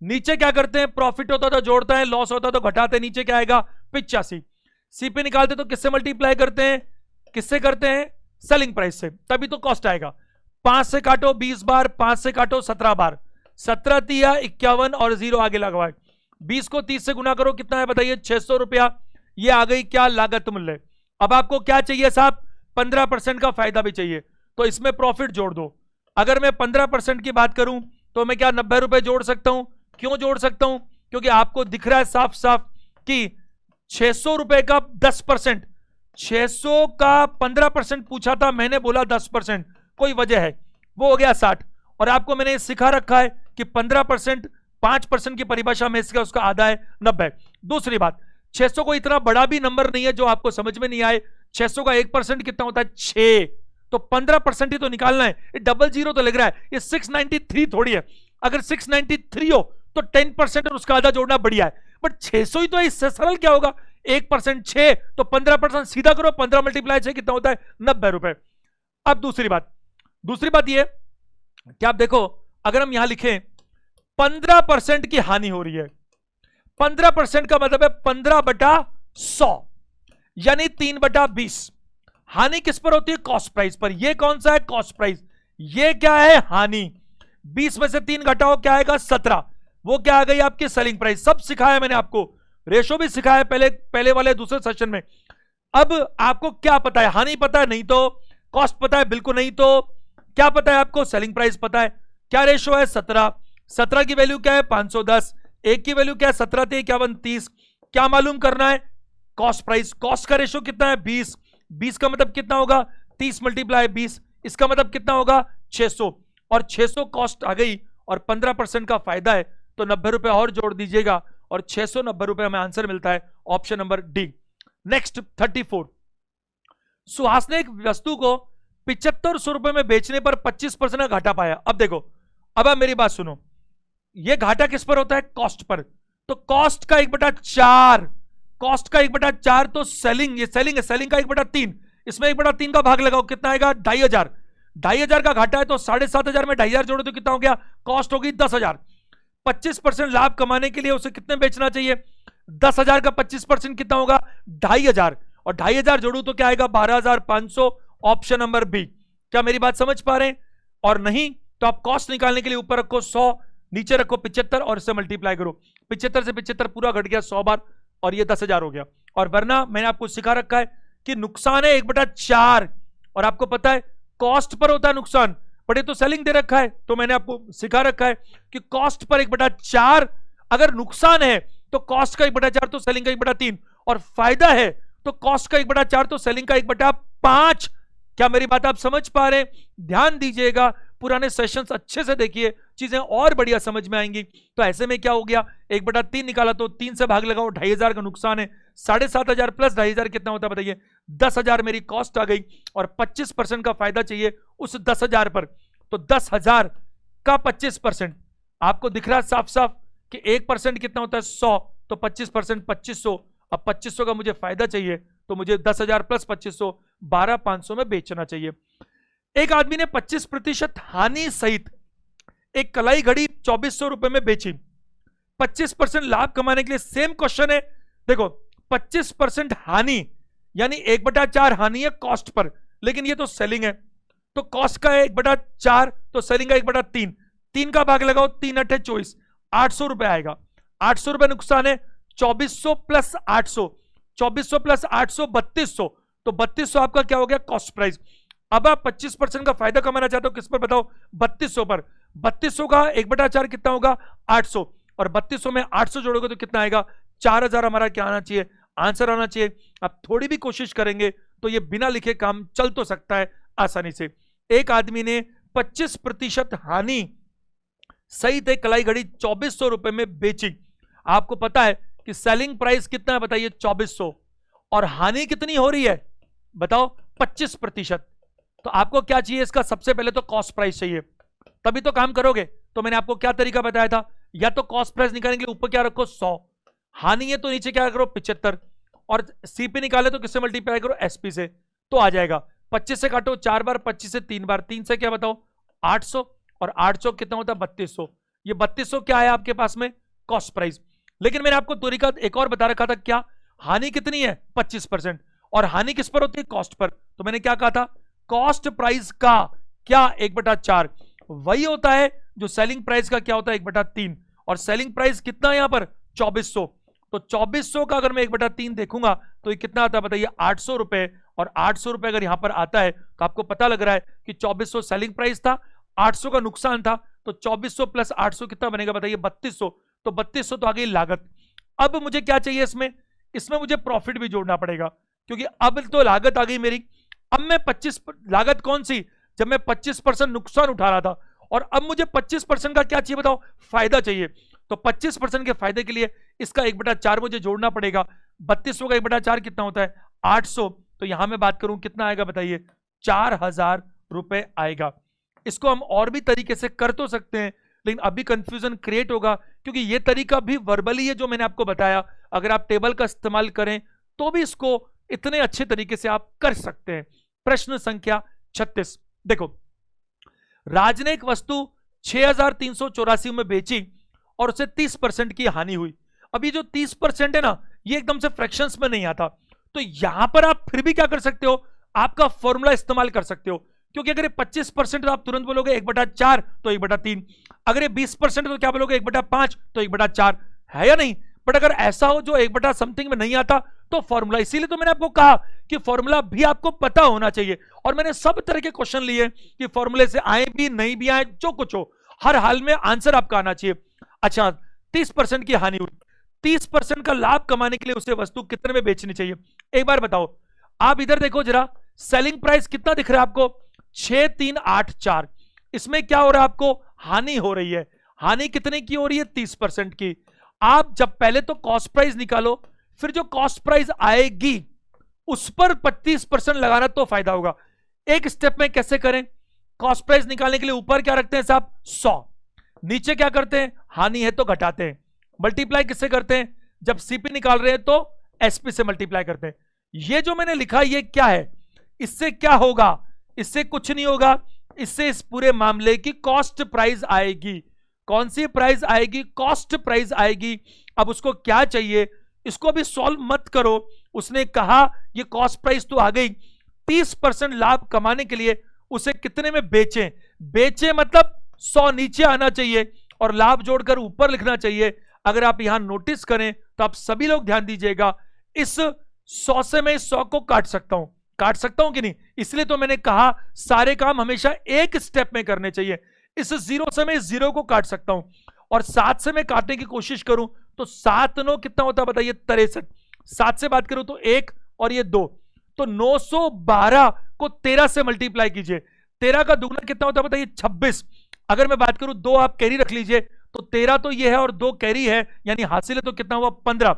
Speaker 1: नीचे क्या करते हैं? प्रॉफिट होता तो जोड़ते हैं, लॉस होता तो घटाते हैं। नीचे क्या आएगा? 85। सीपी निकालते तो किससे मल्टीप्लाई करते हैं? किससे करते हैं? सेलिंग प्राइस से, तभी तो कॉस्ट आएगा। 5 से काटो 20 बार, 5 से काटो 17 बार, 17 तिया 51 और 0 आगे लगवाए। 20 को 30 से गुना करो, कितना है बताइए? 600 रुपया। ये आ गई क्या? लागत मूल्य। अब आपको क्या चाहिए साहब? 15% का फायदा भी चाहिए, तो इसमें प्रॉफिट जोड़ दो। अगर मैं 15% की बात करूं तो मैं क्या 90 रुपए जोड़ सकता हूं? क्यों जोड़ सकता हूं? क्योंकि आपको दिख रहा है साफ साफ कि 600 रुपए का 10%, 600 का 15% पूछा था, मैंने बोला 10%, कोई वजह है, वो हो गया 60। और आपको मैंने सिखा रखा है कि 15% 5% की परिभाषा में इसका उसका आधा है 90। दूसरी बात, 600 को इतना बड़ा भी नंबर नहीं है जो आपको समझ में नहीं आए। 600 का 1% कितना होता है? 6, तो 15% ही तो निकालना है। ये डबल जीरो तो लग रहा है, ये 693 थोड़ी है। अगर 693 हो तो 10% और उसका आधा जोड़ना बढ़िया है, बट 600 ही तो है, इससे सरल क्या होगा? 1% 6, तो 15% सीधा करो, 15 मल्टीप्लाई 6 कितना होता है? 90 रुपए। अब दूसरी बात ये कि आप देखो, अगर हम यहां लिखें 15% की हानि हो रही है, 15% का मतलब है 15/100, यानी 3/20। हानि किस पर होती है? कॉस्ट प्राइस पर। ये कौन सा है? Cost price. ये क्या है? हानि। 20 में से 3 घटाओ, क्या आएगा? 17। वो क्या आ गई? आपकी सेलिंग प्राइस। सब सिखाया मैंने आपको, रेशो भी सिखाया पहले वाले दूसरे सेशन में। अब आपको क्या पता है? हानि पता है? नहीं तो। कॉस्ट पता है? बिल्कुल नहीं। तो क्या पता है आपको? सेलिंग प्राइस पता है। क्या रेशो है? 17। 17 की वैल्यू क्या है? 510। एक की वैल्यू क्या है? 17 × 51 30। क्या मालूम करना है? Cost price. कॉस्ट का रेशो कितना है? 20। 20 का मतलब कितना होगा? 30 × 20। इसका मतलब कितना होगा? 600। और 600 कॉस्ट आ गई और 15% का फायदा है, तो 90 रुपए और जोड़ दीजिएगा और 690 रुपए हमें आंसर मिलता है, option number D. Next 34। Suhas ने एक वस्तु को 7500 रुपए में बेचने पर 25% का घाटा पाया। अब देखो, अब आप मेरी बात सुनो, यह घाटा किस पर होता है? Cost per. तो कॉस्ट का 1/4, कॉस्ट का 1/4 तो सेलिंग, ये सेलिंग है, सेलिंग का 1/3, इसमें 1/3 का भाग लगाओ, कितना आएगा? 2500। 2500 का घाटा है तो 7500 में 2500 जोड़ो तो कितना हो गया? कॉस्ट होगी 10,000। 25% लाभ कमाने के लिए उसे कितने बेचना चाहिए? 10,000 का 25% कितना होगा? 2500। और 2500 जोड़ू तो क्या आएगा? 12,500, ऑप्शन नंबर बी। क्या मेरी बात समझ पा रहे हैं? और नहीं तो आप कॉस्ट निकालने के लिए ऊपर रखो 100, नीचे रखो 75 और इससे मल्टीप्लाई करो। 75 से 75 पूरा घट गया 100 बार और ये 10,000 हो गया। और वरना मैंने आपको सिखा रखा है कि नुकसान है 1/4, और आपको पता है कॉस्ट पर होता है नुकसान, बट ये तो सेलिंग दे रखा है, तो मैंने आपको सिखा रखा है कि कॉस्ट पर 1/4। अगर नुकसान है तो कॉस्ट का 1/4 तो सेलिंग का 1/3, और फायदा है तो कॉस्ट का 1/4 तो सेलिंग का 1/5। क्या मेरी बात आप समझ पा रहे हैं? ध्यान दीजिएगा, पुराने सेशंस अच्छे से देखिए, चीजें और बढ़िया समझ में आएंगी। तो ऐसे में क्या हो गया? 1/3 निकाला तो 3 से भाग लगाओ, 2500 का नुकसान है। 7500 प्लस 2500 कितना होता है बताइए? 10,000 मेरी कॉस्ट आ गई और 25% का फायदा चाहिए उस 10,000 पर। तो 10,000 का 25%, आपको दिख रहा है साफ साफ कि 1% कितना होता है? 100, तो 25% 2500। अब 2500 का मुझे फायदा चाहिए, तो मुझे 10,000 प्लस 2500 12,500 में बेचना चाहिए। एक आदमी ने 25% हानि सहित एक कलाई घड़ी 2400 रुपए में बेची। 25% लाभ कमाने के लिए सेम क्वेश्चन है। देखो, 25% हानि यानी 1/4 हानि है कॉस्ट पर, लेकिन ये तो सेलिंग है, तो कॉस्ट का 1/4 तो सेलिंग का 1/3। 3 का भाग लगाओ, 3 × 8 = 24, 800 रुपए आएगा। 800 रुपए नुकसान है। 2400 प्लस 800, 2400 प्लस 800 3200, तो 3200 आपका क्या हो गया? Cost price. अब आप 25% का फायदा कमाना चाहते हो किस पर बताओ? 3200 पर। 3200 का 1/4 कितना होगा? 800, और 3200 में 800 जोड़ोगे तो कितना आएगा? 4000 हमारा क्या आना चाहिए? आंसर आना चाहिए। आप थोड़ी भी कोशिश करेंगे तो ये बिना लिखे काम चल तो सकता है आसानी से। एक आदमी ने 25% हानि सहित एक कलाई घड़ी 2400 रुपए में बेची। आपको पता है कि सेलिंग प्राइस कितना है बताइए? 2400, और हानि कितनी हो रही है बताओ? 25%। तो आपको क्या चाहिए इसका? सबसे पहले तो कॉस्ट प्राइस चाहिए, तभी तो काम करोगे। तो मैंने आपको क्या तरीका बताया था? या तो कॉस्ट प्राइस निकालने के लिए ऊपर क्या रखो? 100, हानि है तो नीचे क्या करो? 75, और सीपी निकाले तो किससे मल्टीप्लाई करो? एसपी से, तो आ जाएगा 25 से काटो 4 बार, 25 से 3 बार, 3 से क्या बताओ? 800, और 800 कितना होता है? 3200। ये 3200 क्या है आपके पास में? Cost price. लेकिन मैंने आपको तरीका एक और बता रखा था, क्या? हानि कितनी है? 25%, और हानि किस पर होती है? Cost per. तो मैंने क्या कहा था? कॉस्ट प्राइस का क्या? 1/4 वही होता है जो सेलिंग प्राइस का क्या होता है? 1/3, और सेलिंग प्राइस कितना है यहां पर? 2400। तो 2400 का अगर मैं 1/3 देखूंगा तो ये कितना आता है बताइए? 800 रुपए। और 800 रुपए अगर यहां पर आता है तो आपको पता लग रहा है कि 2400 सेलिंग प्राइस था, 800 का नुकसान था, तो 2400 प्लस 800 कितना बनेगा बताइए? 3200। तो 3200 तो आ गई लागत। अब मुझे क्या चाहिए इसमें? इसमें मुझे प्रॉफिट भी जोड़ना पड़ेगा। क्योंकि अब तो लागत आ गई मेरी। अब मैं 25 लागत कौन सी, जब मैं 25% नुकसान उठा रहा था, और अब मुझे 25% का क्या चाहिए बताओ, फायदा चाहिए। तो 25% के फायदे के लिए इसका 1/4 मुझे जोड़ना पड़ेगा। 3200 का 1/4 कितना होता है, 800। तो यहां मैं बात करूं कितना आएगा बताइए, 4000 रुपए आएगा। इसको हम और भी तरीके से कर तो सकते हैं, लेकिन अभी कंफ्यूजन क्रिएट होगा, क्योंकि ये तरीका भी वर्बली है जो मैंने आपको बताया। अगर आप टेबल का इस्तेमाल करें तो भी इसको इतने अच्छे तरीके से आप कर सकते हैं। प्रश्न संख्या 36 देखो, राज ने एक वस्तु 6384 में बेची और उसे 30% की हानि हुई। अब ये जो 30% है ना, ये एकदम से फ्रैक्शंस में नहीं आता। तो यहां पर आप फिर भी क्या कर सकते हो, आपका फॉर्मूला इस्तेमाल कर सकते हो। क्योंकि अगर ये 25% तो आप तुरंत बोलोगे 1/4 तो 1/3, अगर ये 20% तो क्या बोलोगे 1/5 तो 1/4, है या नहीं। बट अगर ऐसा हो जो 1 समथिंग में नहीं आता तो फॉर्मूला, इसीलिए तो मैंने आपको कहा कि फॉर्मूला भी आपको पता होना चाहिए। और मैंने सब तरह के क्वेश्चन लिए कि फॉर्मूले से आए भी नहीं भी आए, जो कुछ हो, हर हाल में आंसर आपका आना चाहिए। अच्छा, 30% की हानि हुई, 30% का लाभ कमाने के लिए उसे वस्तु कितने में बेचनी चाहिए, एक बार बताओ। आप इधर देखो जरा, सेलिंग प्राइस कितना दिख रहा है आपको, 6384। इसमें क्या हो रहा है आपको, हानि हो रही है। हानि कितने की हो रही है, 30% की। आप जब पहले तो कॉस्ट प्राइस निकालो, फिर जो कॉस्ट प्राइस आएगी उस पर 25% लगाना तो फायदा होगा। एक स्टेप में कैसे करें, कॉस्ट प्राइस निकालने के लिए ऊपर क्या रखते हैं साहब, 100, नीचे क्या करते हैं, हानि है तो घटाते हैं। मल्टीप्लाई किससे करते हैं, जब सीपी निकाल रहे हैं तो एसपी से मल्टीप्लाई करते हैं। ये जो मैंने लिखा ये क्या है, इससे क्या होगा, इससे कुछ नहीं होगा, इससे इस पूरे मामले की कॉस्ट प्राइस आएगी। कौन सी प्राइस आएगी, कॉस्ट प्राइस आएगी। अब उसको क्या चाहिए, इसको भी सॉल्व मत करो। उसने कहा ये कॉस्ट प्राइस तो आ गई, 30% लाभ कमाने के लिए उसे कितने में बेचें, बेचे मतलब 100 नीचे आना चाहिए और लाभ जोड़कर ऊपर लिखना चाहिए। अगर आप यहां नोटिस करें तो आप सभी लोग ध्यान दीजिएगा, इस 100 से मैं 100 को काट सकता हूं कि नहीं। इसलिए तो मैंने कहा सारे काम हमेशा एक स्टेप में करने चाहिए। इस 0 से मैं 0 को काट सकता हूं, और 7 से मैं काटने की कोशिश करूं तो 7 9 कितना होता है बताइए, 63। 7 से बात करूं तो 1 और ये 2, तो 912 को 13 से मल्टीप्लाई कीजिए। 13 का दुगना कितना होता है बताइए, 26। अगर मैं बात करूं 2 आप कैरी रख लीजिए, तो 13 तो ये है और 2 कैरी है, यानी हासिल है, तो कितना हुआ 15।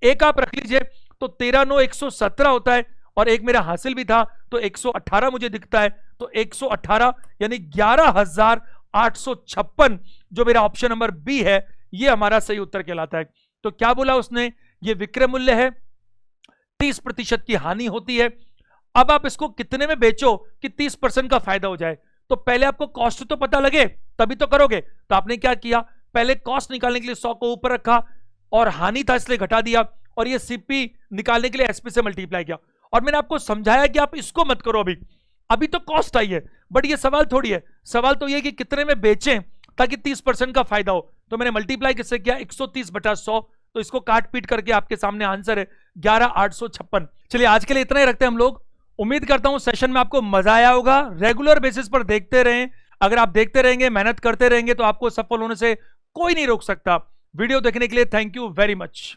Speaker 1: एक आप रख लीजिए, तो 13 9 117 होता है, और एक मेरा हासिल भी था तो 118 मुझे दिखता है। तो 118 यानी 11856, जो मेरा ऑप्शन नंबर बी है, ये हमारा सही उत्तर कहलाता है। तो क्या बोला उसने, ये विक्रय मूल्य है, 30% की हानि होती है। अब आप इसको कितने में बेचो कि 30% का फायदा हो जाए। तो पहले आपको कॉस्ट तो पता लगे तभी तो करोगे। तो आपने क्या किया, पहले कॉस्ट निकालने के लिए 100 को ऊपर रखा, और हानि था इसलिए घटा दिया, और ये सीपी निकालने के लिए एसपी से मल्टीप्लाई किया। और मैंने आपको समझाया कि आप इसको मत करो, अभी तो कॉस्ट आई है, बट ये सवाल थोड़ी है। सवाल तो ये कि कितने में बेचें ताकि 30% का फायदा हो। तो मैंने मल्टीप्लाई किससे किया, 130/100। तो इसको काट पीट करके आपके सामने आंसर है 11856। चलिए आज के लिए इतना ही रखते हैं हम लोग। उम्मीद करता हूं सेशन में आपको मजा आया होगा। रेगुलर बेसिस पर देखते रहें, अगर आप देखते रहेंगे, मेहनत करते रहेंगे, तो आपको सफल होने से कोई नहीं रोक सकता। वीडियो देखने के लिए थैंक यू वेरी मच।